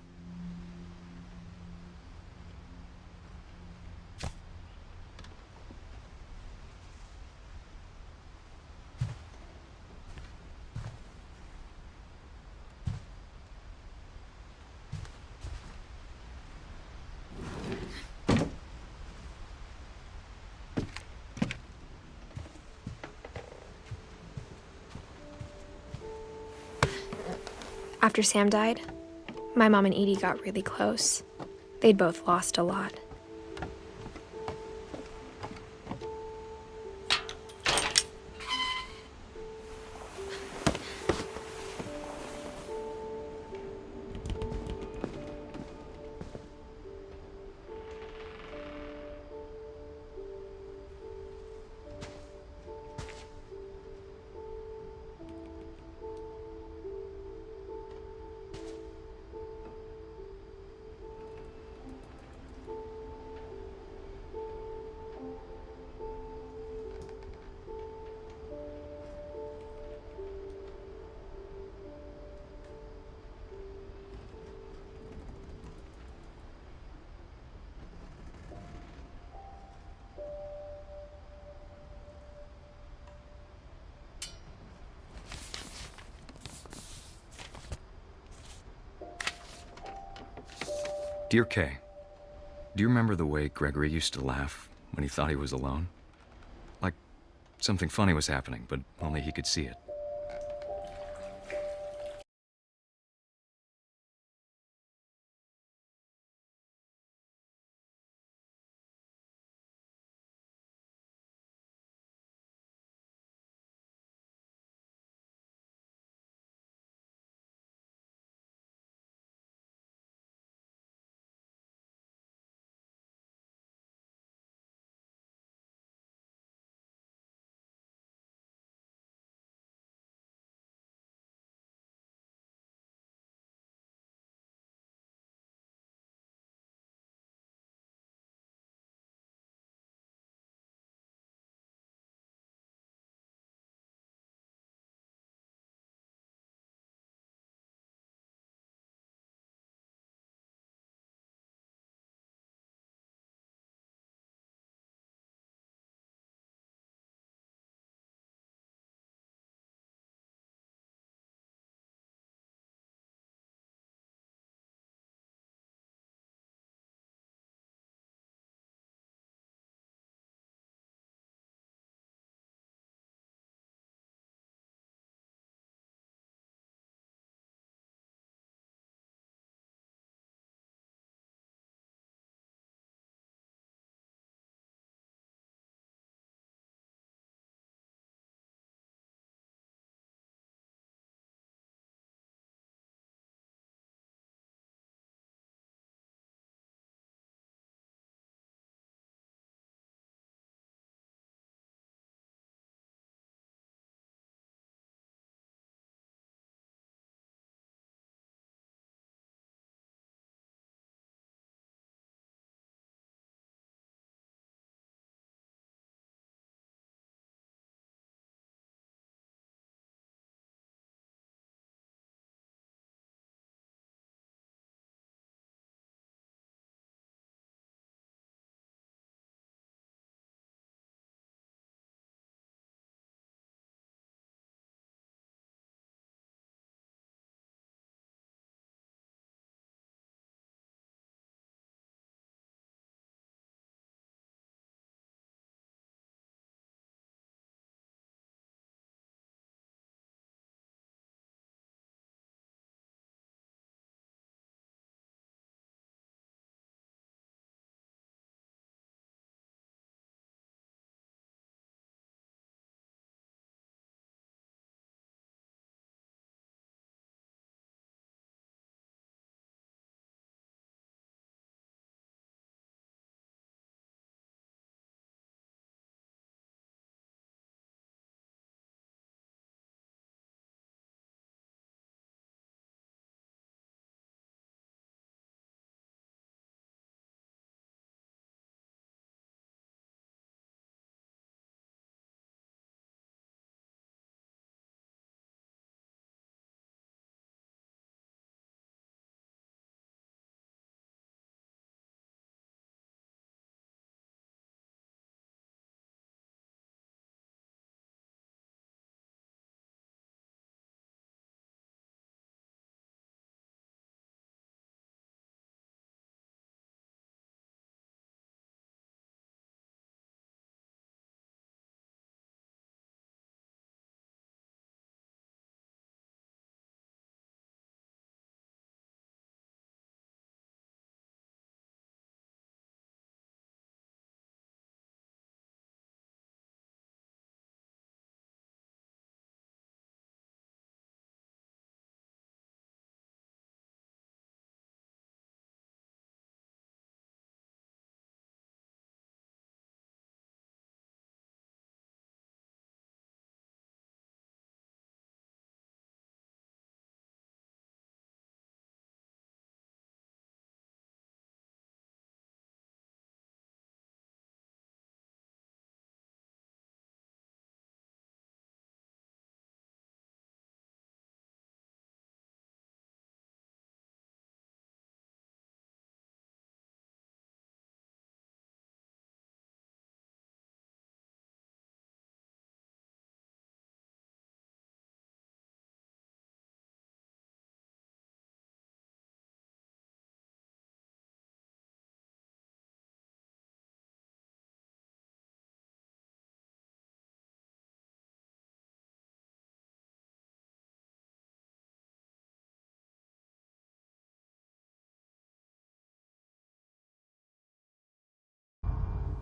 After Sam died, my mom and Edie got really close. They'd both lost a lot. Dear Kay, do you remember the way Gregory used to laugh when he thought he was alone? Like something funny was happening, but only he could see it.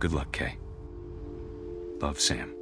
Good luck, Kay. Love, Sam.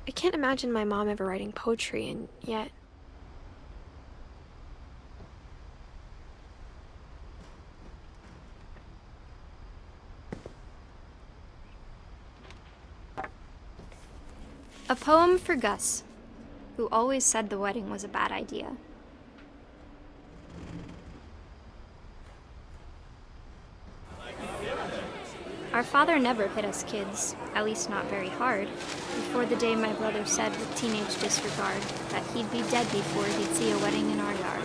I can't imagine my mom ever writing poetry, and yet... A poem for Gus, who always said the wedding was a bad idea. Our father never hit us kids, at least not very hard, before the day my brother said with teenage disregard that he'd be dead before he'd see a wedding in our yard.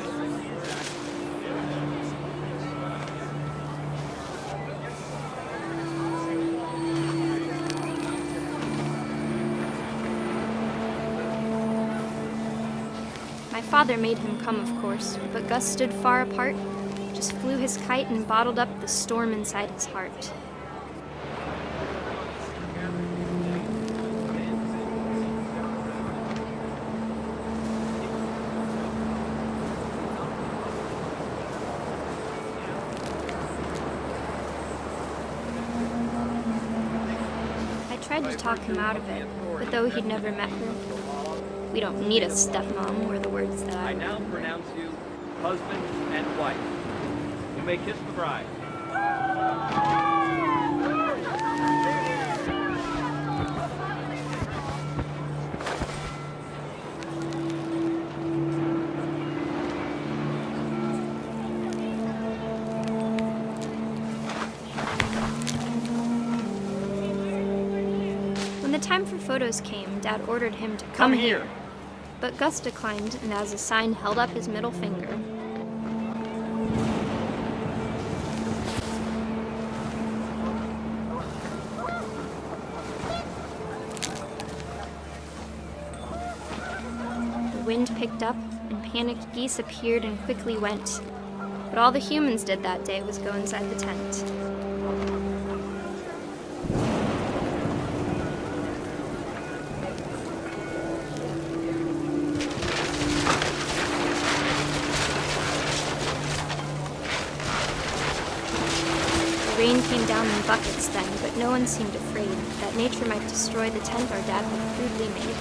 My father made him come, of course, but Gus stood far apart, just flew his kite and bottled up the storm inside his heart. I tried to talk him out of it, but though he'd never met her, "We don't need a stepmom," were the words that I now pronounce you husband and wife. You may kiss the bride. When the time for photos came, Dad ordered him to come here. But Gus declined, and as a sign held up his middle finger. The wind picked up, and panicked geese appeared and quickly went. But all the humans did that day was go inside the tent. Rain came down in buckets then, but no one seemed afraid that nature might destroy the tent our dad had crudely made.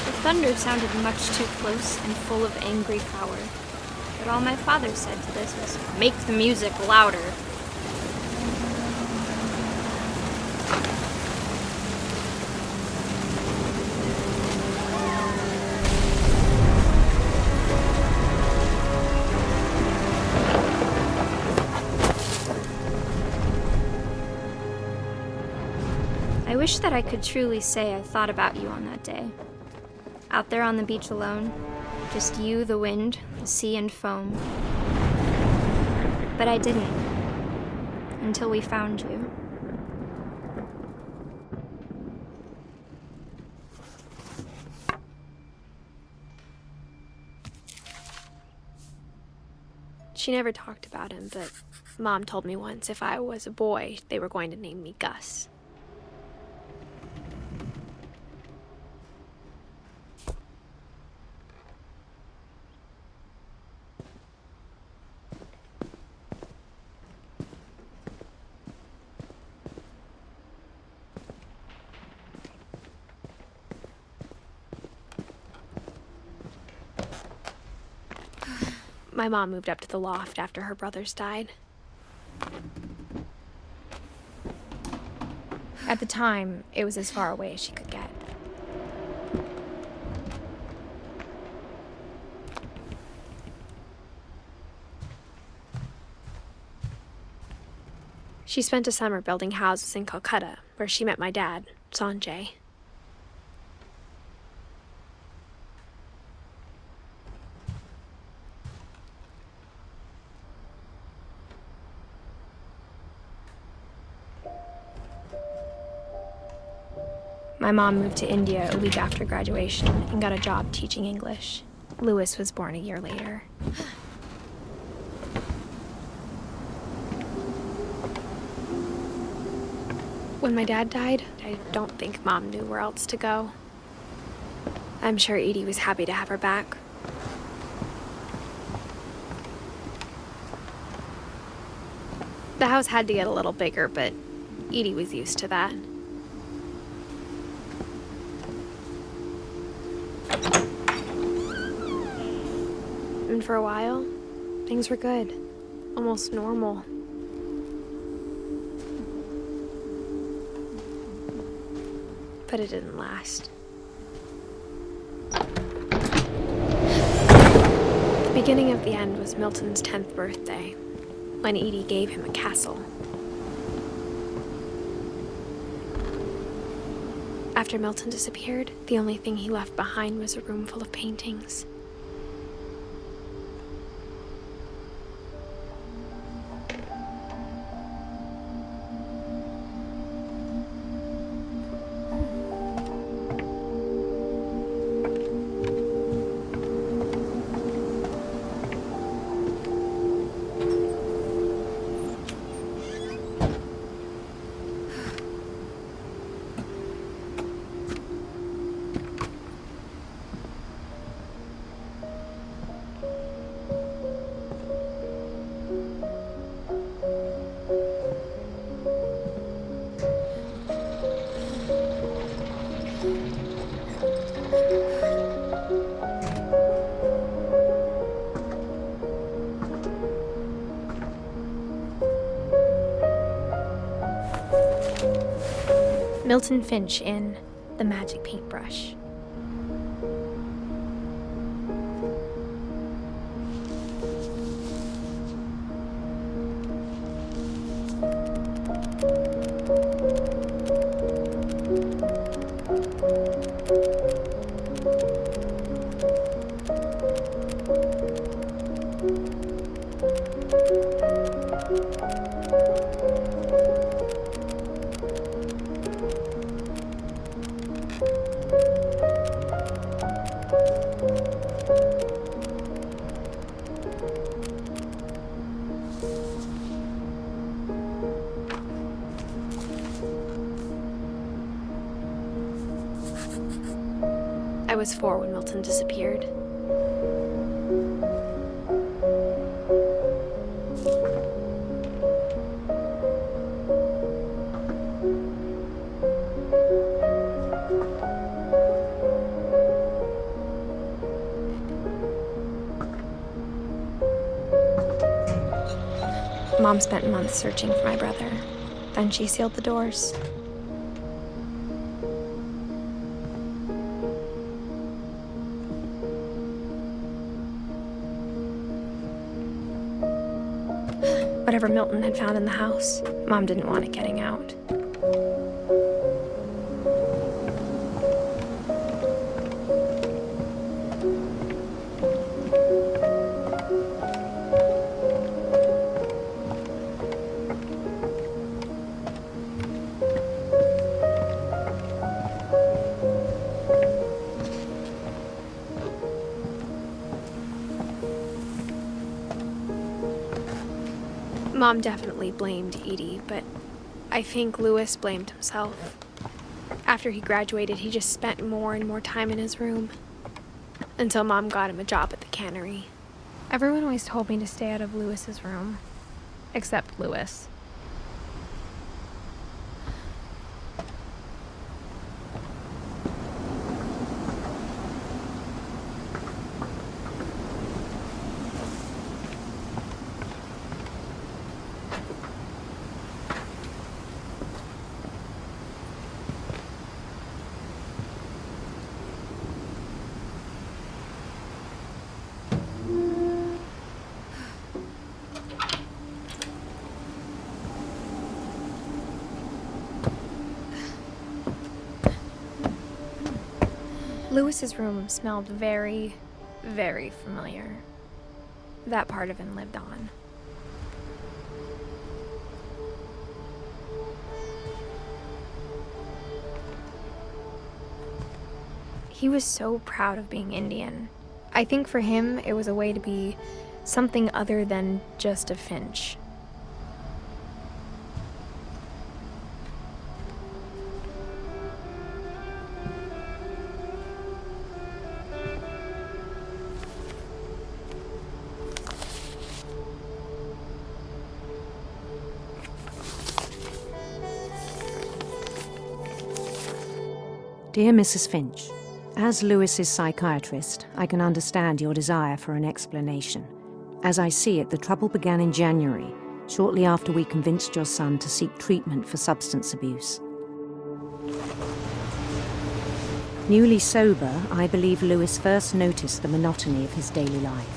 The thunder sounded much too close and full of angry power, but all my father said to this was, "Make the music louder." I wish that I could truly say I thought about you on that day. Out there on the beach alone, just you, the wind, the sea, and foam. But I didn't, until we found you. She never talked about him, but Mom told me once if I was a boy, they were going to name me Gus. My mom moved up to the loft after her brothers died. At the time, it was as far away as she could get. She spent a summer building houses in Calcutta, where she met my dad, Sanjay. My mom moved to India a week after graduation and got a job teaching English. Louis was born a year later. When my dad died, I don't think Mom knew where else to go. I'm sure Edie was happy to have her back. The house had to get a little bigger, but Edie was used to that. And for a while, things were good, almost normal. But it didn't last. The beginning of the end was Milton's 10th birthday, when Edie gave him a castle. After Milton disappeared, the only thing he left behind was a room full of paintings. Milton Finch in The Magic Paintbrush. I was 4 when Milton disappeared. Mom spent months searching for my brother. Then she sealed the doors. Whatever Milton had found in the house, Mom didn't want it getting out. Mom definitely blamed Edie, but I think Louis blamed himself. After he graduated, he just spent more and more time in his room, until Mom got him a job at the cannery. Everyone always told me to stay out of Louis's room, except Louis. Lewis's room smelled very, very familiar. That part of him lived on. He was so proud of being Indian. I think for him, it was a way to be something other than just a finch. Dear Mrs. Finch, as Lewis's psychiatrist, I can understand your desire for an explanation. As I see it, the trouble began in January, shortly after we convinced your son to seek treatment for substance abuse. Newly sober, I believe Lewis first noticed the monotony of his daily life.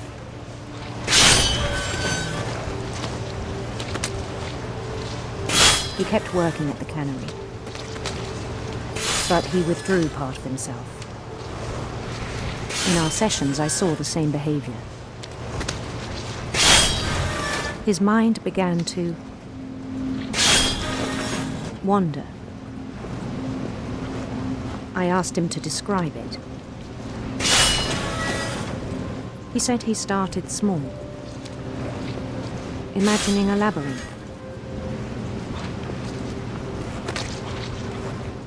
He kept working at the cannery, but he withdrew part of himself. In our sessions, I saw the same behavior. His mind began to wander. I asked him to describe it. He said he started small, imagining a labyrinth.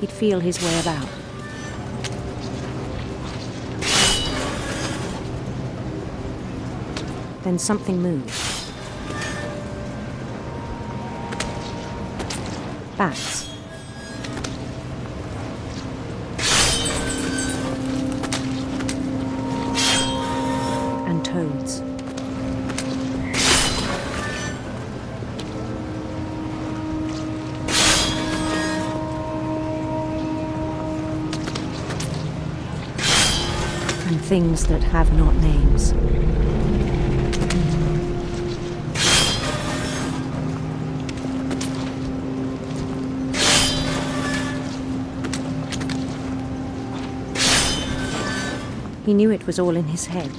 He'd feel his way about. Then something moved. Bats. And toads. And things that have not names. He knew it was all in his head.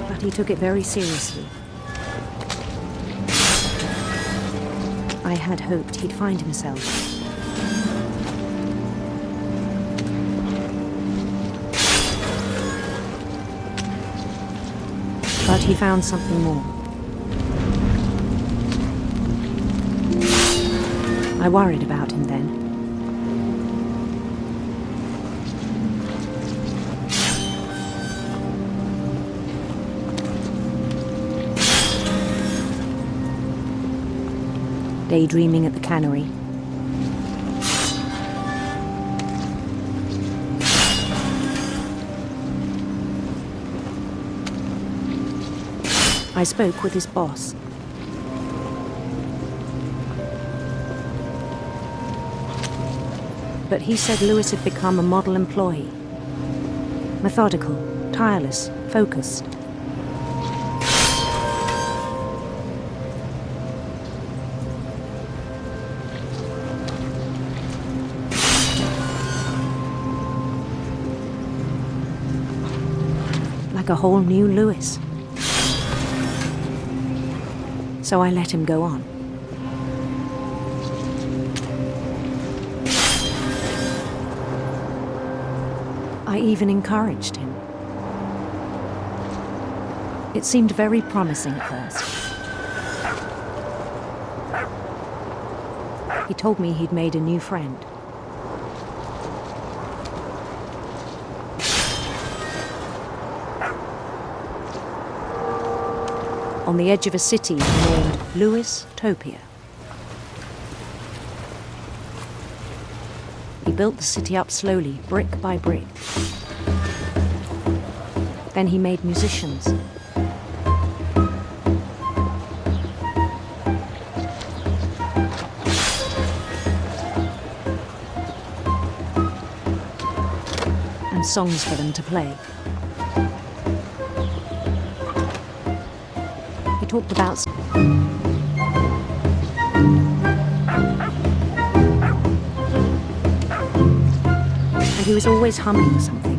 But he took it very seriously. I had hoped he'd find himself. But he found something more. I worried about him then. Daydreaming at the cannery. I spoke with his boss. But he said Lewis had become a model employee. Methodical, tireless, focused. Like a whole new Lewis. So I let him go on. I even encouraged him. It seemed very promising at first. He told me he'd made a new friend. On the edge of a city named Lewis-topia. He built the city up slowly, brick by brick. Then he made musicians. And songs for them to play. talked about... And he was always humming something.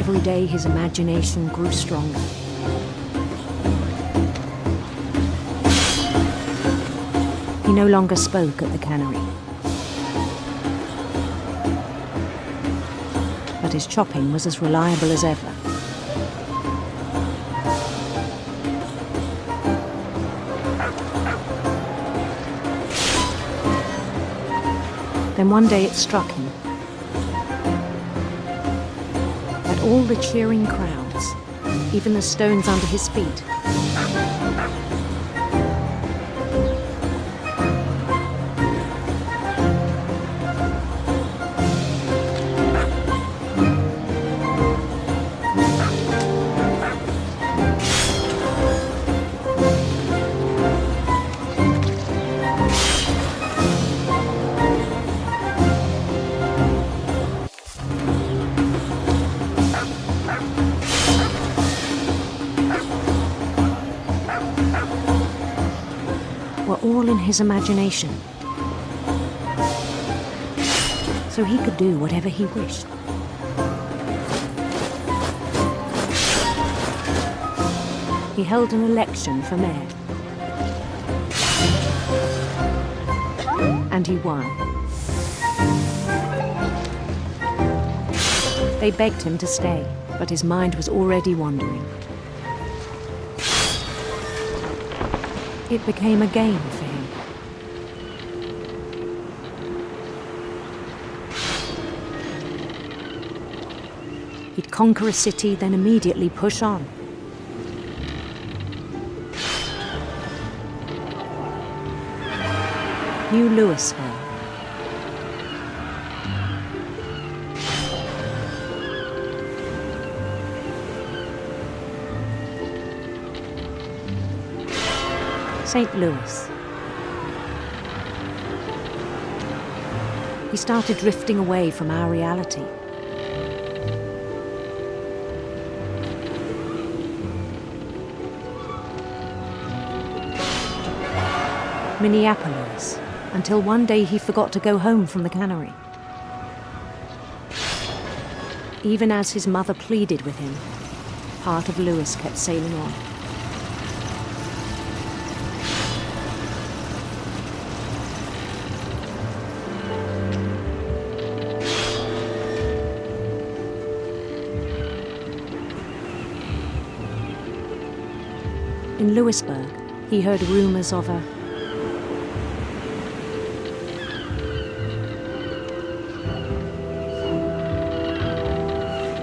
Every day his imagination grew stronger. He no longer spoke at the cannery. But his chopping was as reliable as ever. Then one day it struck him that all the cheering crowds, even the stones under his feet, were all in his imagination. So he could do whatever he wished. He held an election for mayor. And he won. They begged him to stay, but his mind was already wandering. It became a game for him. He'd conquer a city, then immediately push on. New Louisville. St. Louis. He started drifting away from our reality. Minneapolis, until one day he forgot to go home from the cannery. Even as his mother pleaded with him, part of Louis kept sailing on. In Louisburg, he heard rumors of a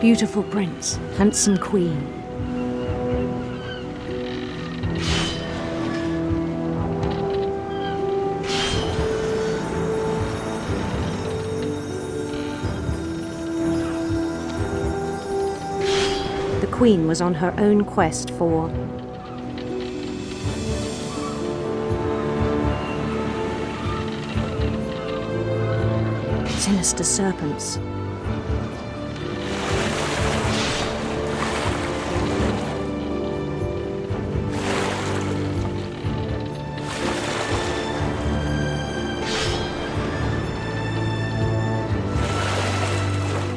beautiful prince, handsome queen. The queen was on her own quest for sinister serpents.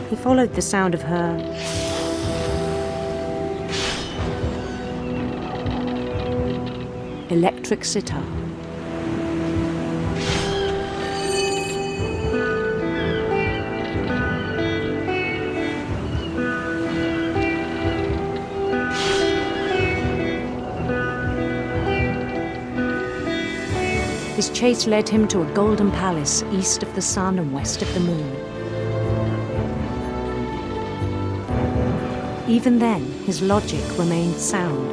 He followed the sound of her electric sitar. His chase led him to a golden palace east of the sun and west of the moon. Even then, his logic remained sound.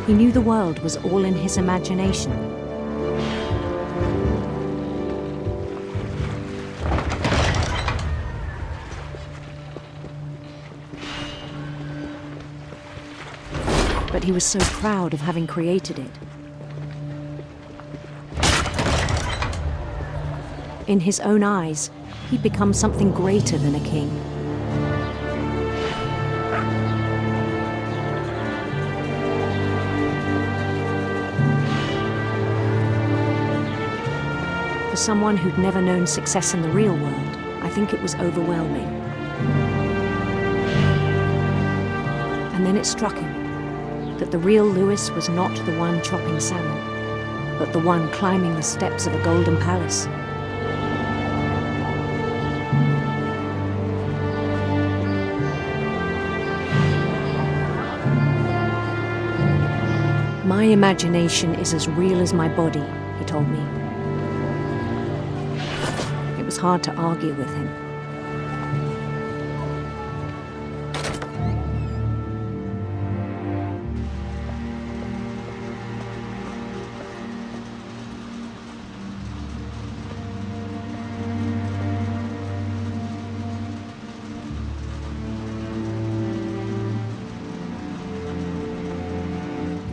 He knew the world was all in his imagination. But he was so proud of having created it. In his own eyes, He'd become something greater than a king. For someone who'd never known success in the real world, I think it was overwhelming. And then it struck him that the real Lewis was not the one chopping salmon, but the one climbing the steps of a golden palace. My imagination is as real as my body, he told me. It was hard to argue with him.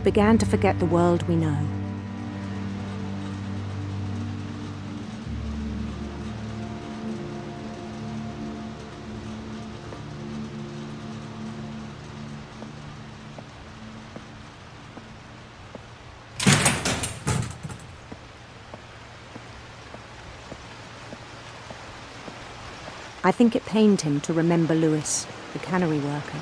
Began to forget the world we know. I think it pained him to remember Lewis, the cannery worker.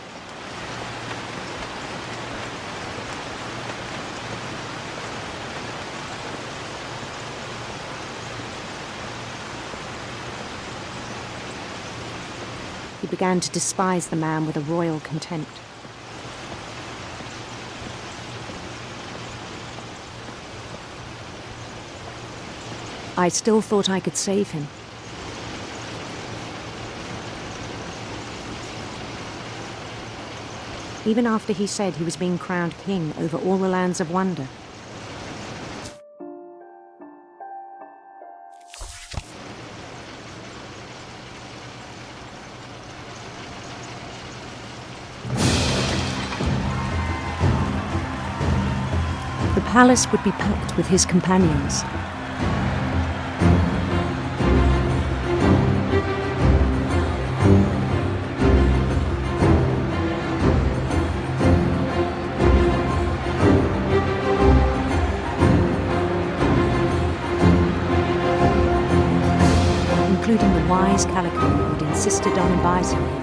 He began to despise the man with a royal contempt. I still thought I could save him. Even after he said he was being crowned king over all the lands of wonder. The palace would be packed with his companions. Including the wise Calico who'd insisted on advising him.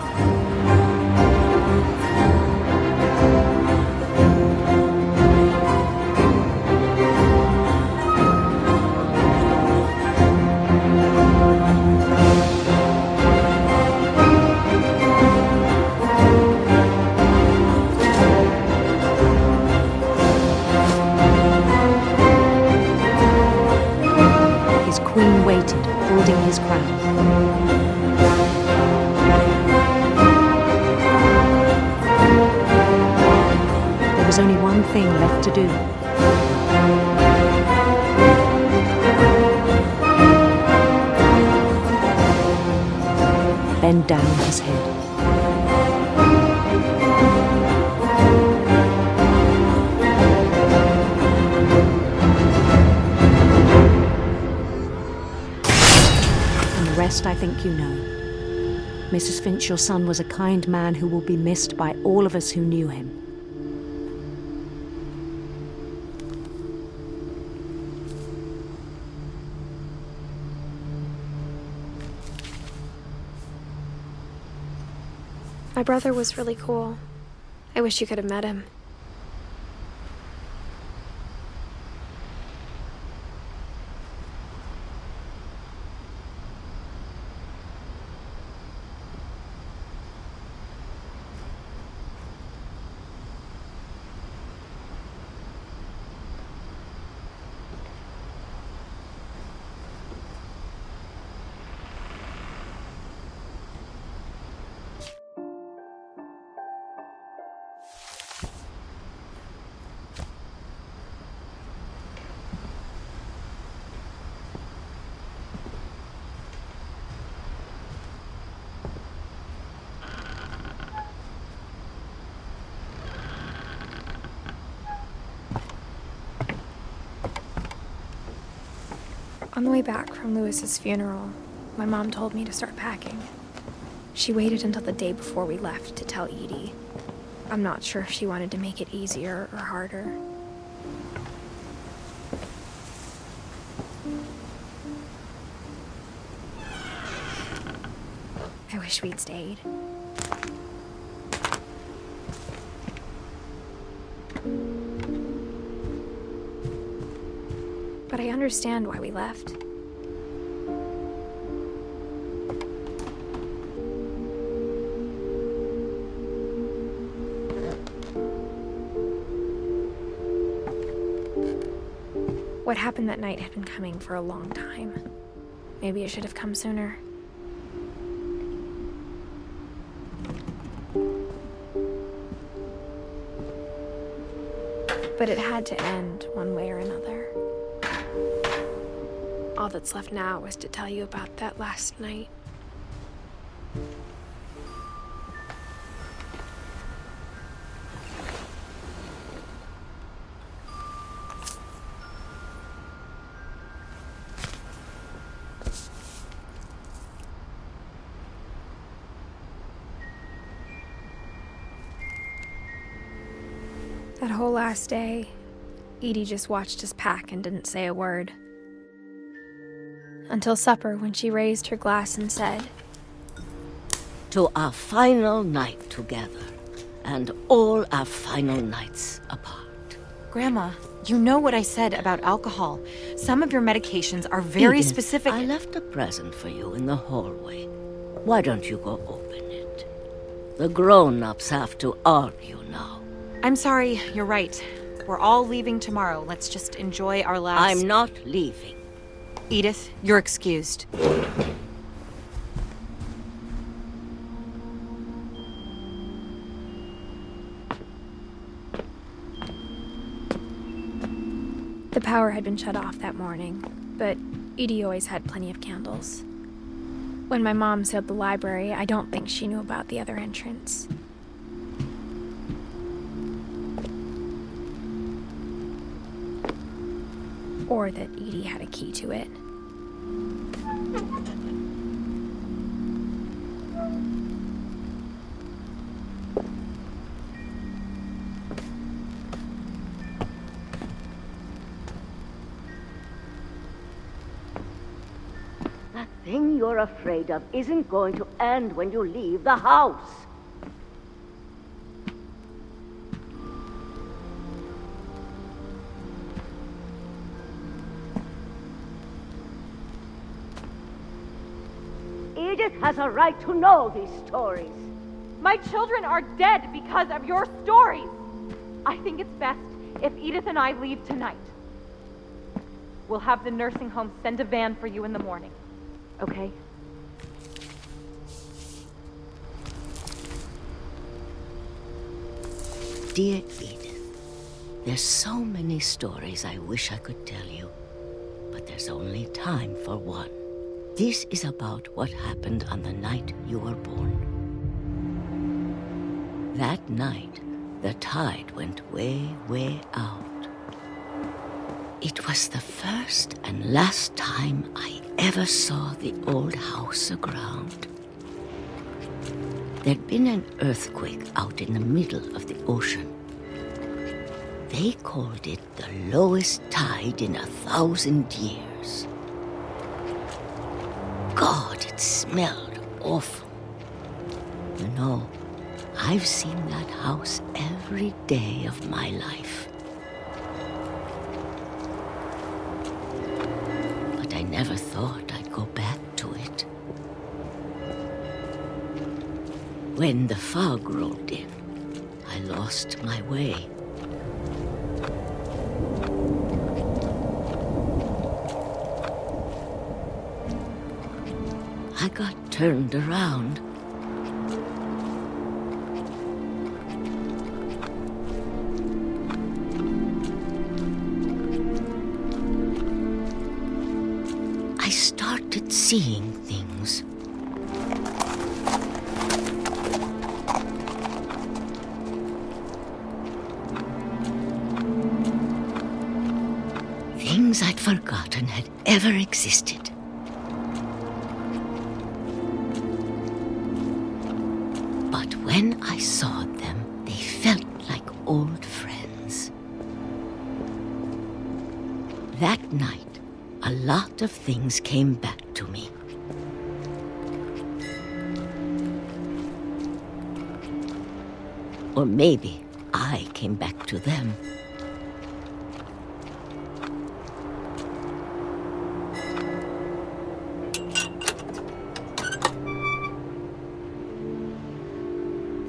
His queen waited, holding his crown. There was only one thing left to do. Bend down his head. The rest I think you know. Mrs. Finch, your son was a kind man who will be missed by all of us who knew him. My brother was really cool. I wish you could have met him. On the way back from Lewis's funeral, my mom told me to start packing. She waited until the day before we left to tell Edie. I'm not sure if she wanted to make it easier or harder. I wish we'd stayed. But I understand why we left. What happened that night had been coming for a long time. Maybe it should have come sooner. But it had to end one way or another. All that's left now is to tell you about that last night. That whole last day, Edie just watched us pack and didn't say a word. Until supper, when she raised her glass and said, "To our final night together, and all our final nights apart." Grandma, you know what I said about alcohol. Some of your medications are very Edith, specific. I left a present for you in the hallway. Why don't you go open it? The grown-ups have to argue now. I'm sorry, you're right. We're all leaving tomorrow. Let's just enjoy our last... I'm not leaving. Edith, you're excused. The power had been shut off that morning, but Edie always had plenty of candles. When my mom sealed the library, I don't think she knew about the other entrance. Or that Edie had a key to it. That thing you're afraid of isn't going to end when you leave the house. Edith has a right to know these stories. My children are dead because of your stories. I think it's best if Edith and I leave tonight. We'll have the nursing home send a van for you in the morning, okay? Dear Edith, there's so many stories I wish I could tell you, but there's only time for one. This is about what happened on the night you were born. That night, the tide went way, way out. It was the first and last time I ever saw the old house aground. There'd been an earthquake out in the middle of the ocean. They called it the lowest tide in 1,000 years. God, it smelled awful. You know, I've seen that house every day of my life. But I never thought I'd go back to it. When the fog rolled in, I lost my way. I got turned around. I started seeing things. Things I'd forgotten had ever existed. when I saw them, they felt like old friends. That night, a lot of things came back to me. Or maybe I came back to them.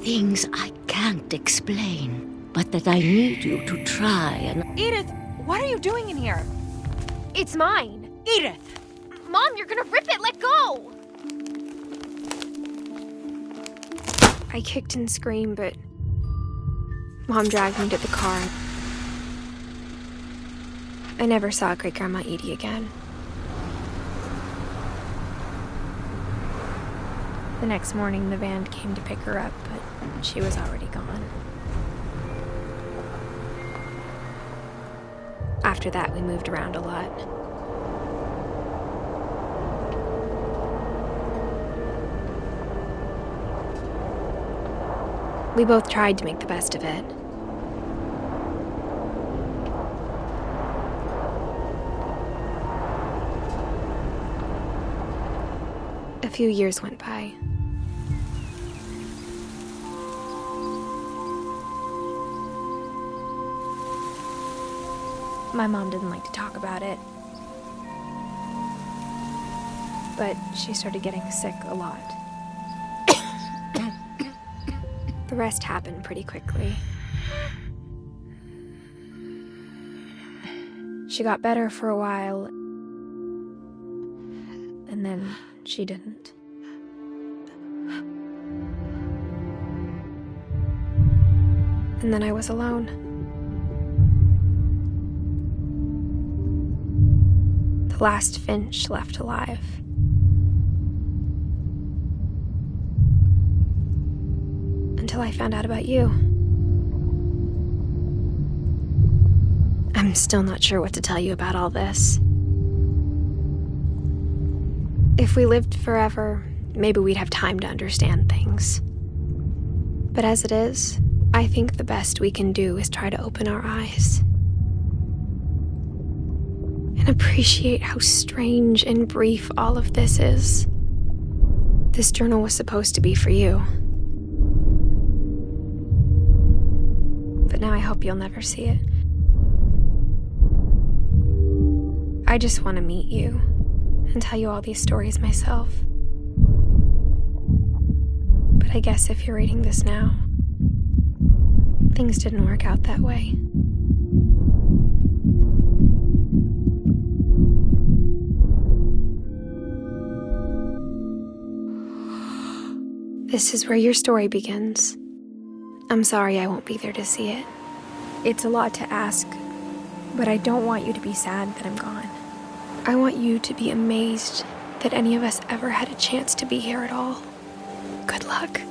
Things I can't explain, but that I need you to try and... Edith, what are you doing in here? It's mine. Edith! Mom, you're gonna rip it! Let go! I kicked and screamed, but Mom dragged me to the car. I never saw Great-Grandma Edie again. The next morning, the van came to pick her up, but she was already gone. After that, we moved around a lot. We both tried to make the best of it. A few years went by. My mom didn't like to talk about it, but she started getting sick a lot. The rest happened pretty quickly. She got better for a while, and then she didn't. And then I was alone. The last finch left alive. Until I found out about you. I'm still not sure what to tell you about all this. If we lived forever, maybe we'd have time to understand things. But as it is, I think the best we can do is try to open our eyes. And appreciate how strange and brief all of this is. This journal was supposed to be for you. But now I hope you'll never see it. I just want to meet you and tell you all these stories myself. But I guess if you're reading this now, things didn't work out that way. This is where your story begins. I'm sorry I won't be there to see it. It's a lot to ask, but I don't want you to be sad that I'm gone. I want you to be amazed that any of us ever had a chance to be here at all. Good luck.